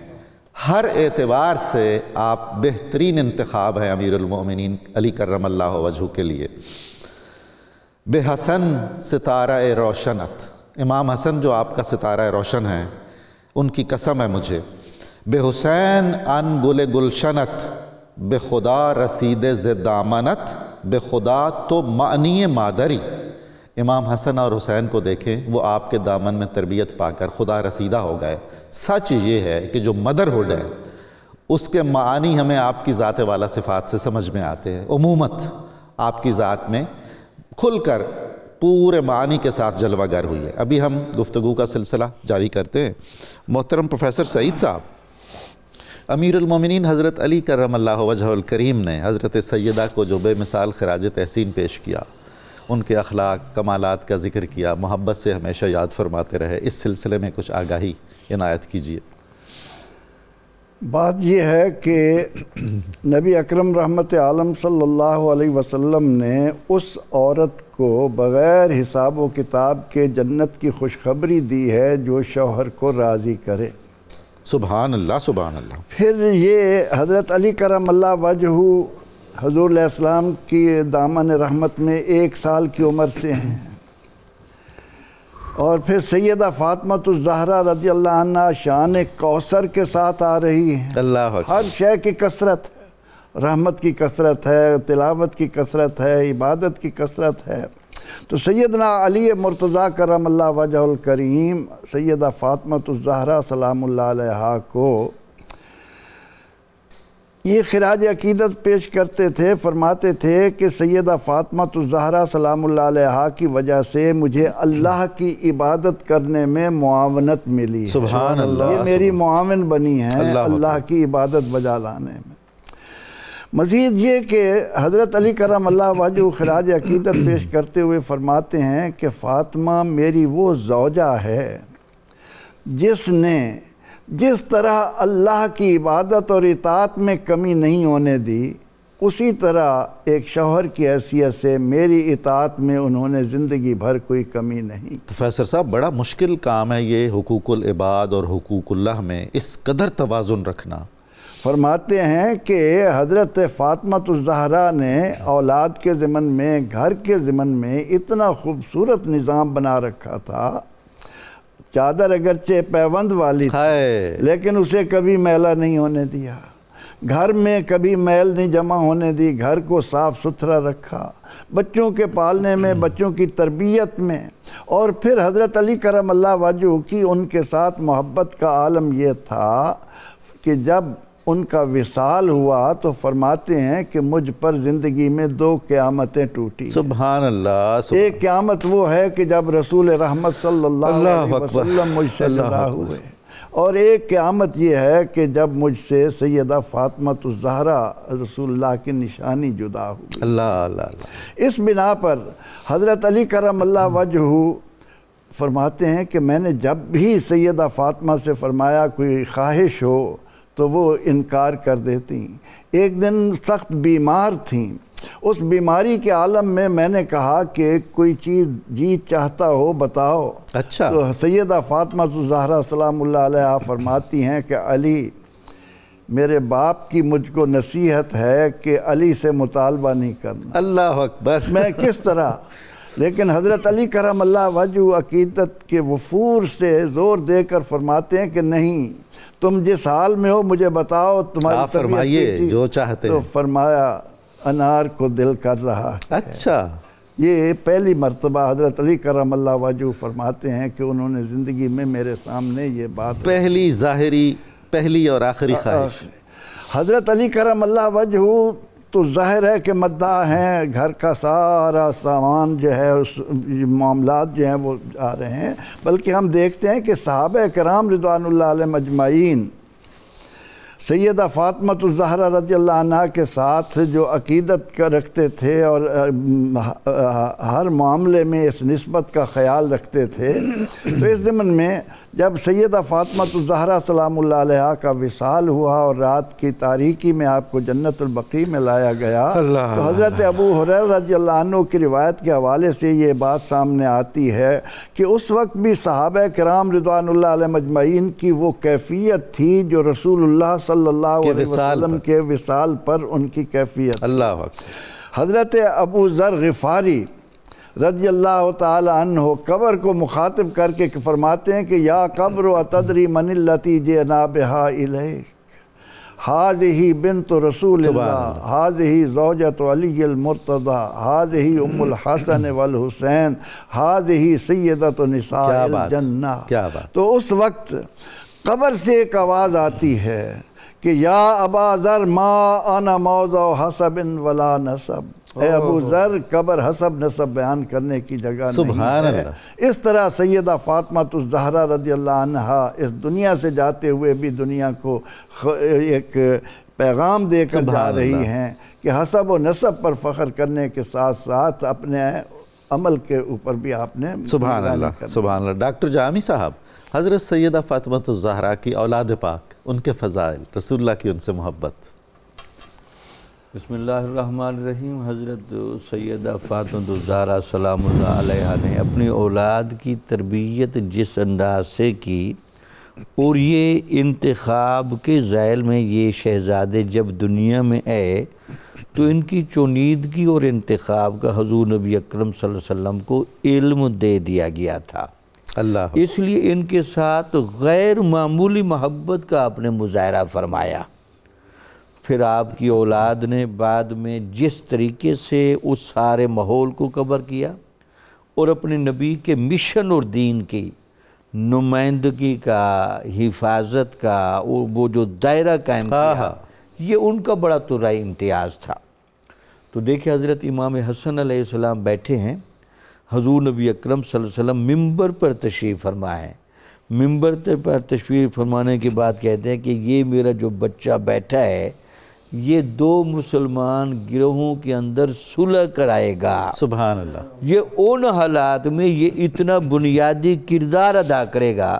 ہر اعتبار سے آپ بہترین انتخاب ہیں امیر المؤمنین علی کرم اللہ وجہہ کے لیے۔ بے حسن ستارہ روشنت، امام حسن جو آپ کا ستارہ روشن ہیں، ان کی قسم ہے مجھے۔ بے حسین ان گل گلشنت، بے خدا رسید زدامنت، بے خدا تو معنی مادری۔ امام حسن اور حسین کو دیکھیں، وہ آپ کے دامن میں تربیت پا کر خدا رسیدہ ہو گئے۔ سچ یہ ہے کہ جو مدرہڈ ہے اس کے معانی ہمیں آپ کی ذات والا صفات سے سمجھ میں آتے ہیں۔ عمومت آپ کی ذات میں کھل کر پورے معانی کے ساتھ جلوہ گر ہوئی ہے۔ ابھی ہم گفتگو کا سلسلہ جاری کرتے ہیں۔ محترم پروفیسر سعید صاحب، امیر المومنین حضرت علی کرم اللہ وجہہ الکریم نے حضرت سیدہ کو جو بے مثال خراج تحسین پیش کیا، ان کے اخلاق کمالات کا ذکر کیا، محبت سے ہمیشہ یاد فرماتے رہے، اس سلسلے میں کچھ آگاہی عنایت کیجیے۔ بات یہ ہے کہ نبی اکرم رحمت عالم صلی اللہ علیہ وسلم نے اس عورت کو بغیر حساب و کتاب کے جنت کی خوشخبری دی ہے جو شوہر کو راضی کرے۔ سبحان اللہ، سبحان اللہ۔ پھر یہ حضرت علی کرم اللہ وجہہ حضور علیہ السلام کی دامن رحمت میں 1 سال کی عمر سے ہیں، اور پھر سیدہ فاطمۃ الزہرا رضی اللہ عنہ شان کوثر کے ساتھ آ رہی ہیں۔ اللہ اکبر۔ ہر شے کی کثرت ہے، رحمت کی کثرت ہے، تلاوت کی کثرت ہے، عبادت کی کثرت ہے۔ تو سیدنا علی مرتضیٰ کرم اللہ وجہ الکریم سیدہ فاطمۃ الزہرا سلام اللہ علیہا کو یہ خراج عقیدت پیش کرتے تھے، فرماتے تھے کہ سیدہ فاطمہ الزہرا سلام اللہ علیہا کی وجہ سے مجھے اللہ کی عبادت کرنے میں معاونت ملی ہے، سبحان اللہ، یہ میری معاون بنی ہیں اللہ کی عبادت بجا لانے میں۔ مزید یہ کہ حضرت علی کرم اللہ وجہہ خراج عقیدت پیش کرتے ہوئے فرماتے ہیں کہ فاطمہ میری وہ زوجہ ہے جس نے جس طرح اللہ کی عبادت اور اطاعت میں کمی نہیں ہونے دی، اسی طرح ایک شوہر کی حیثیت سے میری اطاعت میں انہوں نے زندگی بھر کوئی کمی نہیں۔ پروفیسر صاحب بڑا مشکل کام ہے یہ حقوق العباد اور حقوق اللہ میں اس قدر توازن رکھنا۔ فرماتے ہیں کہ حضرت فاطمہ الزہرا نے اولاد کے ضمن میں، گھر کے ضمن میں اتنا خوبصورت نظام بنا رکھا تھا، چادر اگرچہ پیوند والی تھی لیکن اسے کبھی میلا نہیں ہونے دیا، گھر میں کبھی میل نہیں جمع ہونے دی، گھر کو صاف ستھرا رکھا، بچوں کے پالنے میں، بچوں کی تربیت میں، اور پھر حضرت علی کرم اللہ وجہہ کی ان کے ساتھ محبت کا عالم یہ تھا کہ جب ان کا وصال ہوا تو فرماتے ہیں کہ مجھ پر زندگی میں 2 قیامتیں ٹوٹی۔ سبحان اللہ۔ ایک قیامت وہ ہے کہ جب رسول رحمت صلی اللہ علیہ وسلم مجھ سے جدا ہوئے، اور ایک قیامت یہ ہے کہ جب مجھ سے سیدہ فاطمہ الزہرا رسول اللہ کی نشانی جدا ہوئی۔ اللہ اللہ۔ اس بنا پر حضرت علی کرم اللہ وجہہ فرماتے ہیں کہ میں نے جب بھی سیدہ فاطمہ سے فرمایا کوئی خواہش ہو تو وہ انکار کر دیتی۔ ایک دن سخت بیمار تھیں، اس بیماری کے عالم میں نے کہا کہ کوئی چیز جی چاہتا ہو بتاؤ۔ اچھا۔ تو سیدہ فاطمہ الزہرا سلام اللہ علیہا فرماتی ہیں کہ علی، میرے باپ کی مجھ کو نصیحت ہے کہ علی سے مطالبہ نہیں کرنا۔ اللہ اکبر۔ میں کس طرح؟ لیکن حضرت علی کرم اللہ وجہہ عقیدت کے وفور سے زور دے کر فرماتے ہیں کہ نہیں، تم جس حال میں ہو مجھے بتاؤ، تمہاری آپ فرمائیے جو چاہتے ہیں۔ تو فرمایا انار کو دل کر رہا ہے۔ اچھا۔ یہ پہلی مرتبہ حضرت علی کرم اللہ وجہہ فرماتے ہیں کہ انہوں نے زندگی میں میرے سامنے یہ بات، پہلی ظاہری، پہلی اور آخری خواہش۔ حضرت علی کرم اللہ وجہہ تو ظاہر ہے کہ مداح ہیں، گھر کا سارا سامان جو ہے، معاملات جو ہیں وہ آ رہے ہیں، بلکہ ہم دیکھتے ہیں کہ صحابہ کرام رضوان اللہ علیہم اجمعین سیدہ فاطمہ الزہرا رضی اللہ عنہ کے ساتھ جو عقیدت کا رکھتے تھے اور ہر معاملے میں اس نسبت کا خیال رکھتے تھے، تو اس ضمن میں جب سیدہ فاطمہ الزہرا سلام اللہ علیہا کا وصال ہوا اور رات کی تاریکی میں آپ کو جنت البقیع میں لایا گیا، تو حضرت ابو ہریرہ رضی اللہ عنہ کی روایت کے حوالے سے یہ بات سامنے آتی ہے کہ اس وقت بھی صحابہ کرام رضوان اللہ علیہم اجمعین کی وہ کیفیت تھی جو رسول اللہ صلی اللہ علیہ وسلم کے وصال پر ان کی کیفیت۔ اللہ اکبر۔ حضرت ابو ذر غفاری رضی اللہ تعالی عنہ قبر کو مخاطب کر کے فرماتے ہیں کہ یا قبر اتدری من التی جئنا بہا الیک، ہذہ بنت رسول اللہ، ہذہ زوجۃ علی المرتضی، ہذہ ام الحسن والحسین، ہذہ سیدۃ نساء الجنہ۔ تو اس وقت قبر سے ایک آواز آتی ہے کہ یا ابا ذر ما انا موضع حسب ولا نسب، اے ابو ذر قبر حسب نسب بیان کرنے کی جگہ نہیں ہے۔ اس طرح سیدہ فاطمہ الزہرا رضی اللہ عنہا اس دنیا سے جاتے ہوئے بھی دنیا کو ایک پیغام دے کر جا رہی ہیں کہ حسب و نسب پر فخر کرنے کے ساتھ ساتھ اپنے عمل کے اوپر بھی آپ نے سبحان اللہ، سبحان اللہ۔ ڈاکٹر جامی صاحب، حضرت سیدہ فاطمہ الزہرا کی اولاد پاک، ان کے فضائل، رسول اللہ کی ان سے محبت۔ بسم اللہ الرحمن الرحیم۔ حضرت سیدہ فاطمہ الزہرا سلام اللہ علیہا نے اپنی اولاد کی تربیت جس انداز سے کی، اور یہ انتخاب کے ذیل میں یہ شہزادے جب دنیا میں آئے تو ان کی چونیدگی اور انتخاب کا حضور نبی اکرم صلی اللہ علیہ وسلم کو علم دے دیا گیا تھا، اللہ، اس لیے ان کے ساتھ غیر معمولی محبت کا آپ نے مظاہرہ فرمایا۔ پھر آپ کی اولاد نے بعد میں جس طریقے سے اس سارے ماحول کو کور کیا اور اپنے نبی کے مشن اور دین کی نمائندگی کا، حفاظت کا، اور وہ جو دائرہ قائم کیا، یہ ان کا بڑا ترائے امتیاز تھا۔ تو دیکھیں حضرت امام حسن علیہ السلام بیٹھے ہیں، حضور نبی اکرم صلی اللہ علیہ وسلم ممبر پر تشریف فرما ہے۔ ممبر پر تشریف فرمانے کے بعد کہتے ہیں کہ یہ میرا جو بچہ بیٹھا ہے یہ 2 مسلمان گروہوں کے اندر صلح کرائے گا۔ سبحان اللہ۔ یہ ان حالات میں یہ اتنا بنیادی کردار ادا کرے گا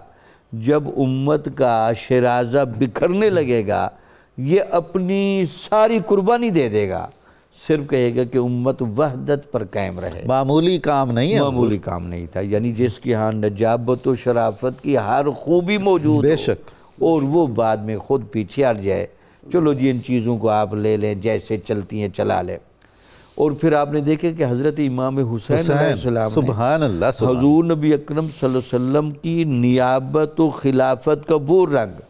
جب امت کا شیرازہ بکھرنے لگے گا، یہ اپنی ساری قربانی دے دے گا، صرف کہے گا کہ امت وحدت پر قائم رہے۔ معمولی کام نہیں ہے، معمولی کام نہیں تھا، یعنی جس کی ہاں نجابت و شرافت کی ہر خوبی موجود بے ہو شک، اور وہ بعد میں خود پیچھے ہٹ جائے، چلو جی ان چیزوں کو آپ لے لیں جیسے چلتی ہیں چلا لیں۔ اور پھر آپ نے دیکھا کہ حضرت امام حسین علیہ السلام نے سبحان اللہ، سبحان حضور نبی اکرم صلی اللہ علیہ وسلم کی نیابت و خلافت کا وہ رنگ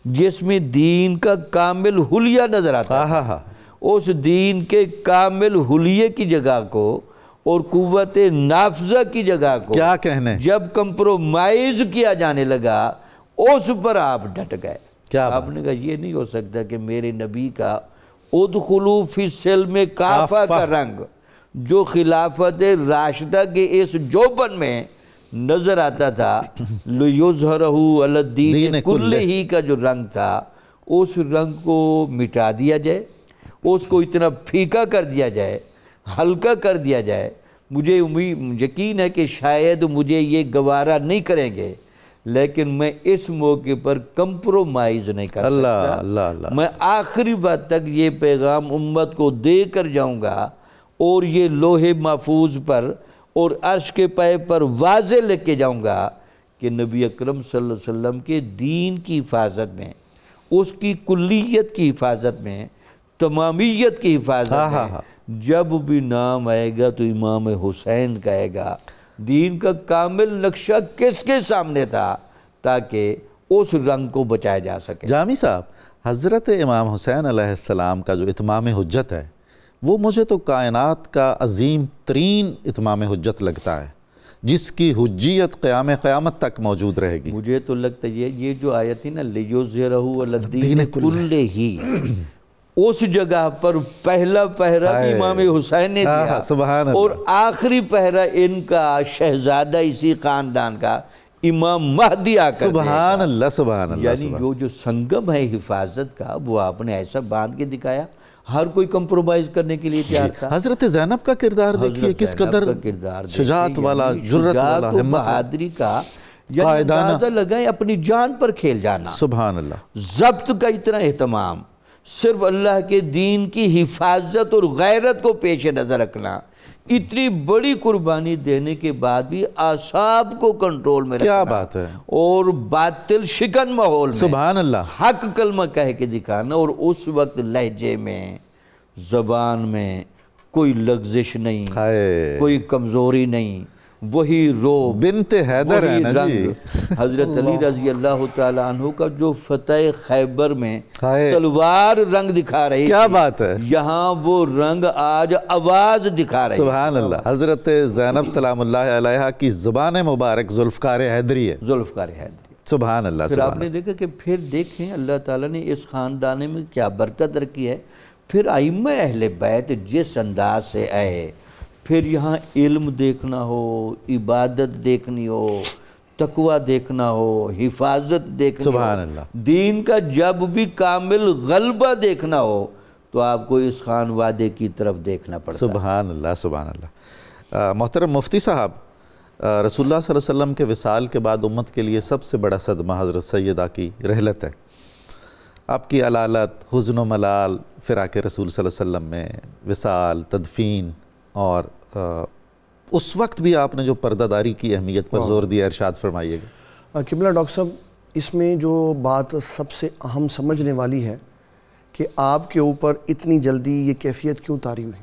جس میں دین کا کامل حلیہ نظر آتا ہے، ہاں، اس دین کے کامل حلیے کی جگہ کو اور قوت نافذہ کی جگہ کو کیا کہنے، جب کمپرومائز کیا جانے لگا اس پر آپ ڈٹ گئے۔ کیا آپ نے کہا یہ نہیں ہو سکتا کہ میرے نبی کا ادخلوا فی السلم کافہ کا رنگ جو خلافت راشدہ کے اس جوبن میں نظر آتا تھا، لِیُظْهِرَهُ عَلَى الدِّینِ کُلِّهِ کا جو رنگ تھا، اس رنگ کو مٹا دیا جائے، اس کو اتنا پھیکا کر دیا جائے، ہلکا کر دیا جائے۔ مجھے یقین ہے کہ شاید مجھے یہ گوارا نہیں کریں گے، لیکن میں اس موقع پر کمپرومائز نہیں کر سکتا۔ اللہ میں آخری بات تک یہ پیغام امت کو دے کر جاؤں گا اور یہ لوح محفوظ پر اور عرش کے پائے پر واضح لکھ کے جاؤں گا کہ نبی اکرم صلی اللہ علیہ وسلم کے دین کی حفاظت میں، اس کی کلیت کی حفاظت میں، تمامیت کی حفاظت میں جب بھی نام آئے گا تو امام حسین کہے گا۔ دین کا کامل نقشہ کس کے سامنے تھا تاکہ اس رنگ کو بچایا جا سکے۔ جامی صاحب، حضرت امام حسین علیہ السلام کا جو اتمام حجت ہے وہ مجھے تو کائنات کا عظیم ترین اتمام حجت لگتا ہے، جس کی حجیت قیامت تک موجود رہے گی۔ مجھے تو لگتا ہے یہ جو آیت تھی نا لِیُظْهِرَهُ عَلَى الدِّینِ کُلِّهِ، اس جگہ پر پہلا پہرا بھی امام حسین نے دیا، سبحان اور اللہ، آخری پہرا ان کا شہزادہ اسی خاندان کا امام مہدی آ کر دے گا۔ سبحان اللہ، سبحان اللہ، یعنی جو سنگم ہے حفاظت کا وہ آپ نے ایسا باندھ کے دکھایا، ہر کوئی کمپرومائز کرنے کے لیے تیار تھا۔ حضرت زینب کا کردار دیکھیے کس قدر شجاعت والا، جرت والا، ہمت، بہادری کا، یعنی اندازہ لگائیں اپنی جان پر کھیل جانا، سبحان اللہ، ضبط کا اتنا اہتمام، صرف اللہ کے دین کی حفاظت اور غیرت کو پیش نظر رکھنا، اتنی بڑی قربانی دینے کے بعد بھی اعصاب کو کنٹرول میں رکھنا، کیا بات ہے، اور باطل شکن ماحول میں سبحان اللہ، حق کلمہ کہہ کے دکھانا، اور اس وقت لہجے میں، زبان میں کوئی لغزش نہیں، کوئی کمزوری نہیں، وہی روب، بنت حیدر ہے نا جی، حضرت علی رضی اللہ تعالیٰ عنہ کا جو فتح خیبر میں تلوار رنگ دکھا رہی، کیا بات ہے، یہاں وہ رنگ آج آواز دکھا رہی۔ سبحان اللہ۔ حضرت زینب سلام اللہ علیہا کی زبان مبارک ذوالفقار حیدری ہے، ذوالفقار حیدری، سبحان اللہ۔ پھر آپ نے دیکھا کہ پھر دیکھیں اللہ تعالیٰ نے اس خاندانے میں کیا برکت رکھی ہے، پھر ائمہ اہل بیت جس انداز سے آئے، پھر یہاں علم دیکھنا ہو، عبادت دیکھنی ہو، تقوی دیکھنا ہو، حفاظت دیکھنی ہو، سبحان اللہ، دین کا جب بھی کامل غلبہ دیکھنا ہو تو آپ کو اس خان وادے کی طرف دیکھنا پڑتا ہے۔ سبحان اللہ، سبحان اللہ۔ محترم مفتی صاحب، رسول اللہ صلی اللہ علیہ وسلم کے وصال کے بعد امت کے لیے سب سے بڑا صدمہ حضرت سیدہ کی رحلت ہے۔ آپ کی علالت، حزن و ملال، فراق رسول صلی اللہ علیہ وسلم میں، وصال، تدفین، اور اس وقت بھی آپ نے جو پردہ داری کی اہمیت پر زور دیا، ارشاد فرمائیے گا۔ قبلہ ڈاکٹر صاحب، اس میں جو بات سب سے اہم سمجھنے والی ہے کہ آپ کے اوپر اتنی جلدی یہ کیفیت کیوں طاری ہوئی۔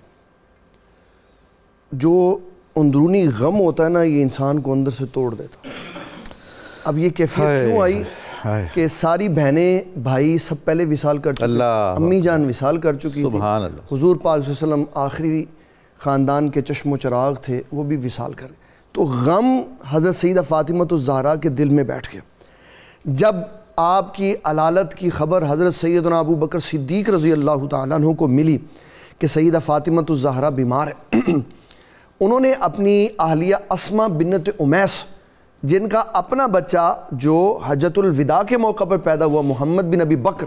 جو اندرونی غم ہوتا ہے نا، یہ انسان کو اندر سے توڑ دیتا۔ اب یہ کیفیت کیوں آئی کہ ساری بہنیں بھائی سب پہلے وصال کر چکی، امی جان وصال کر چکی تھی، سبحان اللہ، حضور پاک صلی اللہ علیہ وسلم آخری خاندان کے چشم و چراغ تھے، وہ بھی وصال کر گئے۔ تو غم حضرت سیدہ فاطمہ الزہرا کے دل میں بیٹھ گیا۔ جب آپ کی علالت کی خبر حضرت سیدنا ابو بکر صدیق رضی اللہ تعالیٰ عنہ کو ملی کہ سیدہ فاطمۃ الزہرا بیمار ہے، انہوں نے اپنی اہلیہ اسماء بنت امیس، جن کا اپنا بچہ جو حجۃ الوداع کے موقع پر پیدا ہوا محمد بن ابی بکر،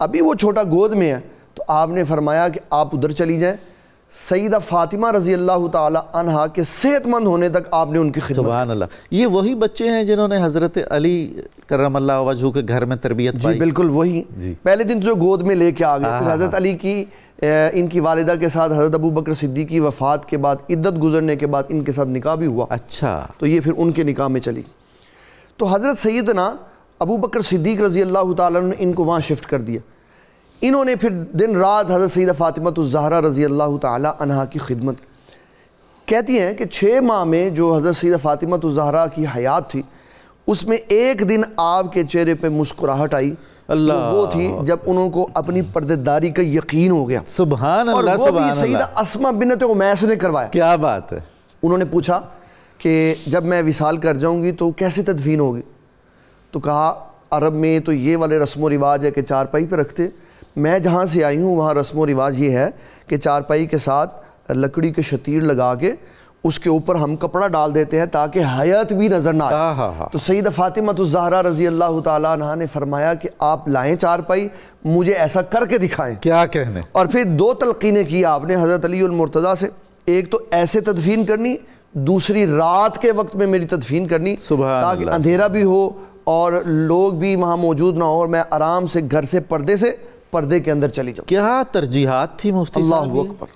ابھی وہ چھوٹا گود میں ہے، تو آپ نے فرمایا کہ آپ ادھر چلی جائیں۔ سیدہ فاطمہ رضی اللہ تعالی عنہا کے صحت مند ہونے تک آپ نے ان کی خدمت۔ سبحان اللہ، یہ وہی بچے ہیں جنہوں نے حضرت علی کرم اللہ وجہہ کے گھر میں تربیت پائی؟ جی بالکل وہی، پہلے دن جو گود میں لے کے آ گئے، پھر حضرت علی کی ان کی والدہ کے ساتھ حضرت ابو بکر صدیق کی وفات کے بعد عدت گزرنے کے بعد ان کے ساتھ نکاح بھی ہوا۔ اچھا، تو یہ پھر ان کے نکاح میں چلی۔ تو حضرت سیدنا ابو بکر صدیق رضی اللہ تعالیٰ عنہ نے ان کو وہاں شفٹ کر دیا۔ انہوں نے پھر دن رات حضرت سیدہ فاطمۃ الزہرا رضی اللہ تعالیٰ عنہا کی خدمت۔ کہتی ہیں کہ 6 ماہ میں جو حضرت سیدہ فاطمۃ الزہرا کی حیات تھی، اس میں ایک دن آپ کے چہرے پہ مسکراہٹ آئی، وہ تھی جب انہوں کو اپنی پردے داری کا یقین ہو گیا۔ سبحان اللہ، اور وہ بھی سیدہ اسماء بنت امیس نے کروایا۔ کیا بات ہے! انہوں نے پوچھا کہ جب میں وصال کر جاؤں گی تو کیسے تدفین ہوگی؟ تو کہا عرب میں تو یہ والے رسم و رواج ہے کہ چارپائی پہ رکھتے، میں جہاں سے آئی ہوں وہاں رسم و رواج یہ ہے کہ چارپائی کے ساتھ لکڑی کے شتیر لگا کے اس کے اوپر ہم کپڑا ڈال دیتے ہیں تاکہ حیات بھی نظر نہ آئے۔ تو سیدہ فاطمۃ الزہرا رضی اللہ تعالیٰ عنہا نے فرمایا کہ آپ لائیں چارپائی، مجھے ایسا کر کے دکھائیں۔ کیا کہنے! اور پھر 2 تلقینیں کی آپ نے حضرت علی المرتضیٰ سے، ایک تو ایسے تدفین کرنی، دوسری رات کے وقت میں میری تدفین کرنی تاکہ اندھیرا بھی ہو اور لوگ بھی وہاں موجود نہ ہو اور میں آرام سے گھر سے پردے کے اندر چلی جاؤں۔ کیا ترجیحات تھی مفتی صاحب! اللہ اکبر۔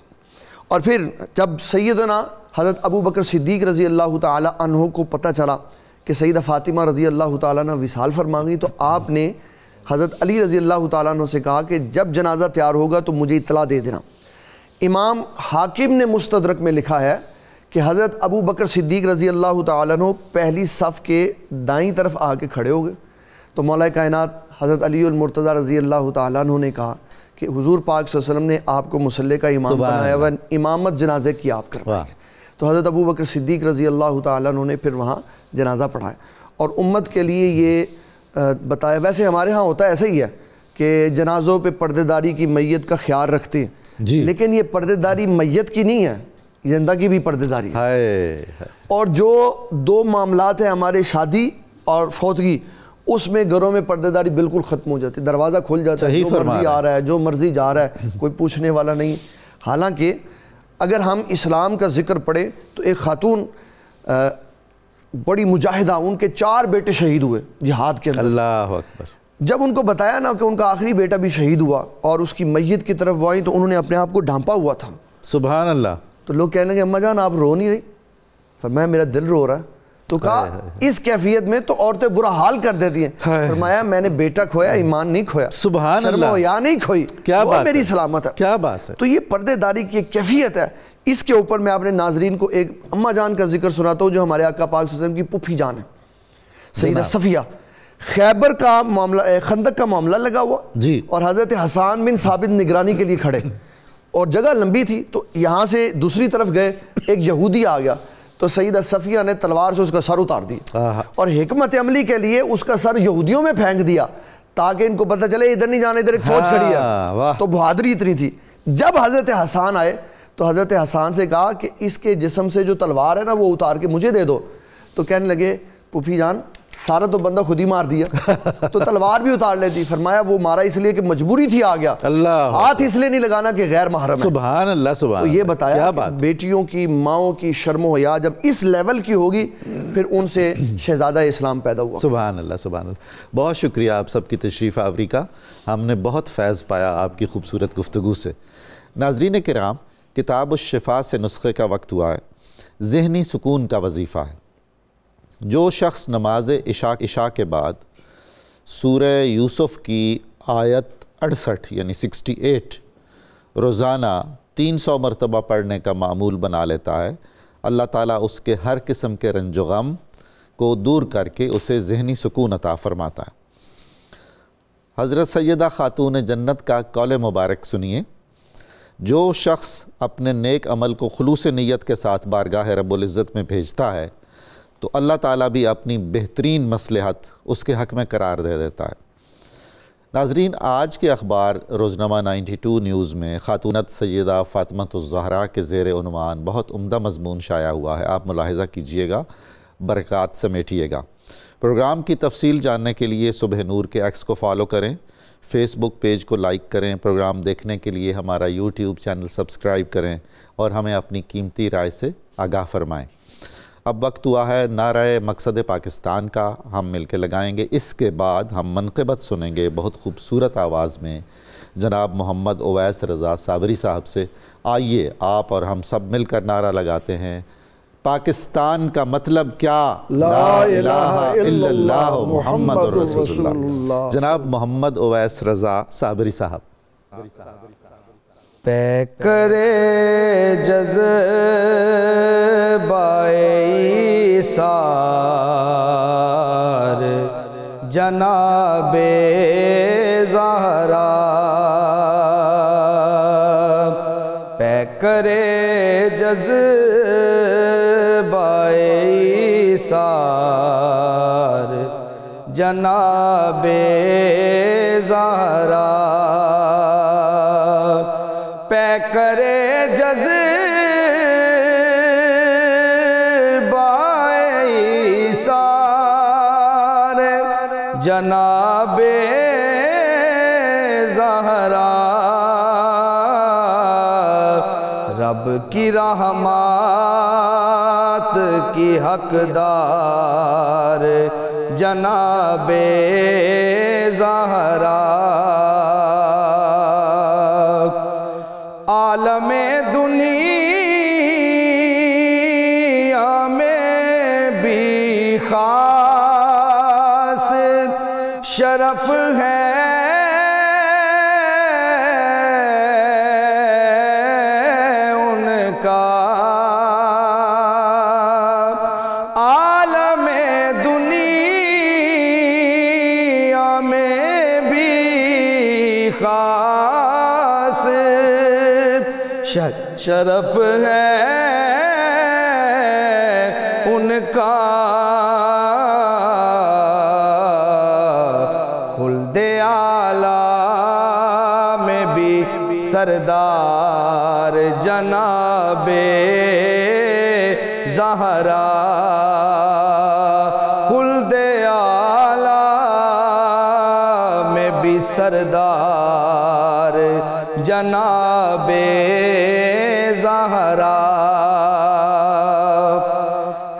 اور پھر جب سیدنا حضرت ابو بکر صدیق رضی اللہ تعالی عنہ کو پتہ چلا کہ سیدہ فاطمہ رضی اللہ تعالیٰ عنہ وصال فرما گئی، تو آپ نے حضرت علی رضی اللہ تعالیٰ عنہ سے کہا کہ جب جنازہ تیار ہوگا تو مجھے اطلاع دے دینا۔ امام حاکم نے مستدرک میں لکھا ہے کہ حضرت ابو بکر صدیق رضی اللہ تعالیٰ عنہ پہلی صف کے دائیں طرف آ کے کھڑے ہو گئے، تو مولا کائنات حضرت علی المرتضیٰ رضی اللہ تعالیٰ عنہ نے کہا کہ حضور پاک صلی اللہ علیہ وسلم نے آپ کو مصلی کا امام بنایا ہوا، امامت جنازے کی آپ کروائیں گے۔ تو حضرت ابو بکر صدیق رضی اللہ تعالیٰ عنہ نے پھر وہاں جنازہ پڑھایا اور امت کے لیے یہ بتایا۔ ویسے ہمارے ہاں ہوتا ایسا ہی ہے کہ جنازوں پہ پردے داری کی میت کا خیال رکھتے ہیں، لیکن یہ پردے داری میت کی نہیں ہے، زندہ کی بھی پردے داری ہے۔ اور جو 2 معاملات ہیں ہمارے شادی اور فوتگی، اس میں گھروں میں پردے داری بالکل ختم ہو جاتی ہے، دروازہ کھل جاتا ہے، جو مرضی آ رہا ہے، جو مرضی جا رہا ہے، کوئی پوچھنے والا نہیں۔ حالانکہ اگر ہم اسلام کا ذکر پڑھیں تو ایک خاتون بڑی مجاہدہ، ان کے 4 بیٹے شہید ہوئے جہاد کے اندر۔ اللہ اکبر۔ جب ان کو بتایا نا کہ ان کا آخری بیٹا بھی شہید ہوا اور اس کی میت کی طرف وہ آئی تو انہوں نے اپنے آپ کو ڈھانپا ہوا تھا۔ سبحان اللہ۔ تو لوگ کہنے لگے اماں جان آپ رو نہیں رہی؟ فرمایا میرا دل رو رہا ہے۔ تو کہا اس کیفیت میں تو عورتیں برا حال کر دیتی ہیں۔ فرمایا میں نے بیٹا کھویا، ایمان نہیں کھویا، سبحان اللہ، شرم و حیا نہیں کھوئی، کیا بات میری سلامت ہے۔ کیا بات ہے! تو یہ پردے داری کی ایک کیفیت ہے۔ اس کے اوپر میں اپنے ناظرین کو ایک اماں جان کا ذکر سناتا ہوں جو ہمارے آقا پاک صلی اللہ علیہ وسلم کی پھوپھی جان ہے، سیدہ صفیہ۔ خیبر کا معاملہ، خندق کا معاملہ لگا ہوا اور حضرت حسان بن ثابت نگرانی کے لیے کھڑے اور جگہ لمبی تھی، تو یہاں سے دوسری طرف گئے، ایک یہودی آ گیا تو سیدہ صفیہ نے تلوار سے اس کا سر اتار دی اور حکمت عملی کے لیے اس کا سر یہودیوں میں پھینک دیا تاکہ ان کو پتہ چلے ادھر نہیں جانا، ادھر ایک فوج کھڑی ہے۔ تو بہادری اتنی تھی۔ جب حضرت حسان آئے تو حضرت حسان سے کہا کہ اس کے جسم سے جو تلوار ہے نا وہ اتار کے مجھے دے دو۔ تو کہنے لگے پھوپھی جان سارا تو بندہ خود ہی مار دیا، تو تلوار بھی اتار لیتی۔ فرمایا وہ مارا اس لیے کہ مجبوری تھی، آ گیا، ہاتھ اس لیے نہیں لگانا کہ غیر محرم ہے۔ سبحان اللہ، سبحان اللہ۔ تو یہ بتایا کہ بیٹیوں کی، ماؤں کی شرم و حیا جب اس لیول کی ہوگی پھر ان سے شہزادہ اسلام پیدا ہوا۔ سبحان اللہ، سبحان اللہ۔ بہت شکریہ آپ سب کی تشریف آوری کا، ہم نے بہت فیض پایا آپ کی خوبصورت گفتگو سے۔ ناظرین کرام، کتاب الشفا سے نسخے کا وقت ہوا ہے۔ ذہنی سکون کا وظیفہ ہے۔ جو شخص نماز عشاء کے بعد سورہ یوسف کی آیت 68 یعنی 68 روزانہ 300 مرتبہ پڑھنے کا معمول بنا لیتا ہے، اللہ تعالیٰ اس کے ہر قسم کے رنج و غم کو دور کر کے اسے ذہنی سکون عطا فرماتا ہے۔ حضرت سیدہ خاتون جنت کا قول مبارک سنیے۔ جو شخص اپنے نیک عمل کو خلوص نیت کے ساتھ بارگاہ رب العزت میں بھیجتا ہے تو اللہ تعالیٰ بھی اپنی بہترین مصلحت اس کے حق میں قرار دے دیتا ہے۔ ناظرین، آج کے اخبار روزنامہ 92 نیوز میں خاتونت سیدہ فاطمۃ الزہرا کے زیر عنوان بہت عمدہ مضمون شائع ہوا ہے، آپ ملاحظہ کیجئے گا، برکات سمیٹیے گا۔ پروگرام کی تفصیل جاننے کے لیے صبح نور کے ایکس کو فالو کریں، فیس بک پیج کو لائک کریں، پروگرام دیکھنے کے لیے ہمارا یوٹیوب چینل سبسکرائب کریں اور ہمیں اپنی قیمتی رائے سے آگاہ فرمائیں۔ اب وقت ہوا ہے نعرہ مقصد پاکستان کا، ہم مل کے لگائیں گے۔ اس کے بعد ہم منقبت سنیں گے بہت خوبصورت آواز میں جناب محمد اویس رضا صابری صاحب سے۔ آئیے آپ اور ہم سب مل کر نعرہ لگاتے ہیں، پاکستان کا مطلب کیا؟ لا الہ الا اللہ محمد رسول اللہ۔ جناب محمد اویس رضا صابری صاحب۔ پے کرے جذبۂ ایثار جناب زہرا، پے کرے جذبۂ ایثار جناب زہرا، پے کرے جذبۂ ایثار جناب زہرا، رب کی رحمات کی حقدار جناب زہرا، عالم دنیا میں بھی خاص شرف ہے ان کا، عالم دنیا میں بھی خاص شرف ہے ان کا، خلد اعلیٰ میں بھی سردار جناب زہرا، خلد اعلیٰ میں بھی سردار جناب زہرا،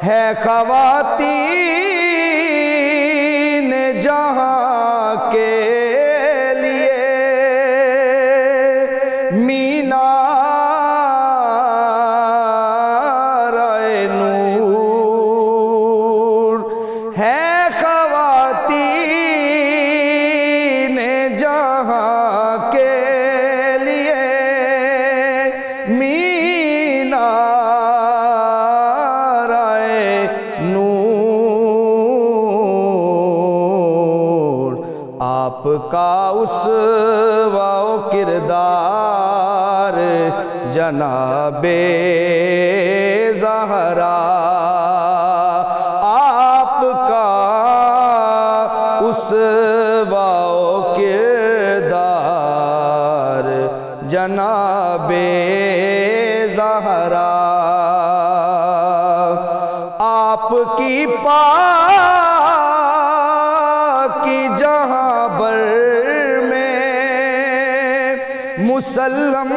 ہے خواتین جہاں کے لیے مینار نور، ہے خواتین جہاں کے لیے مینار نور، آپ کا اسوہ و کردار جناب زہرا، آپ کا اسوہ و کردار جناب زہرا، آپ کی پاکی جہاں بر میں مسلم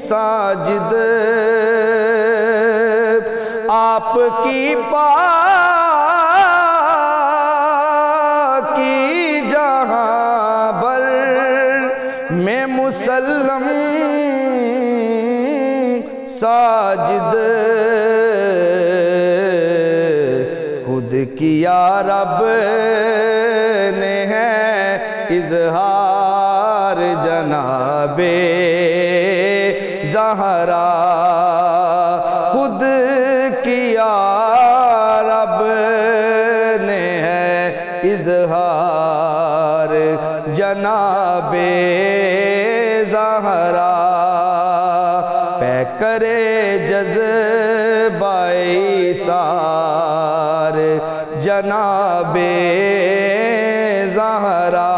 ساجد، آپ کی پاکی جہاں بر میں مسلم ساجد، خود کیا رب نے ہے اظہار جناب زہرا، خود کیا رب نے ہے اظہار جناب زہرا، پے کرے جذبۂ بائیسار جناب زہرا،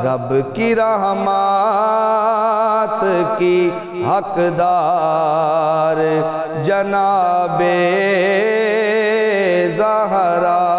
رب کی رحمات کی حقدار جناب زہرا۔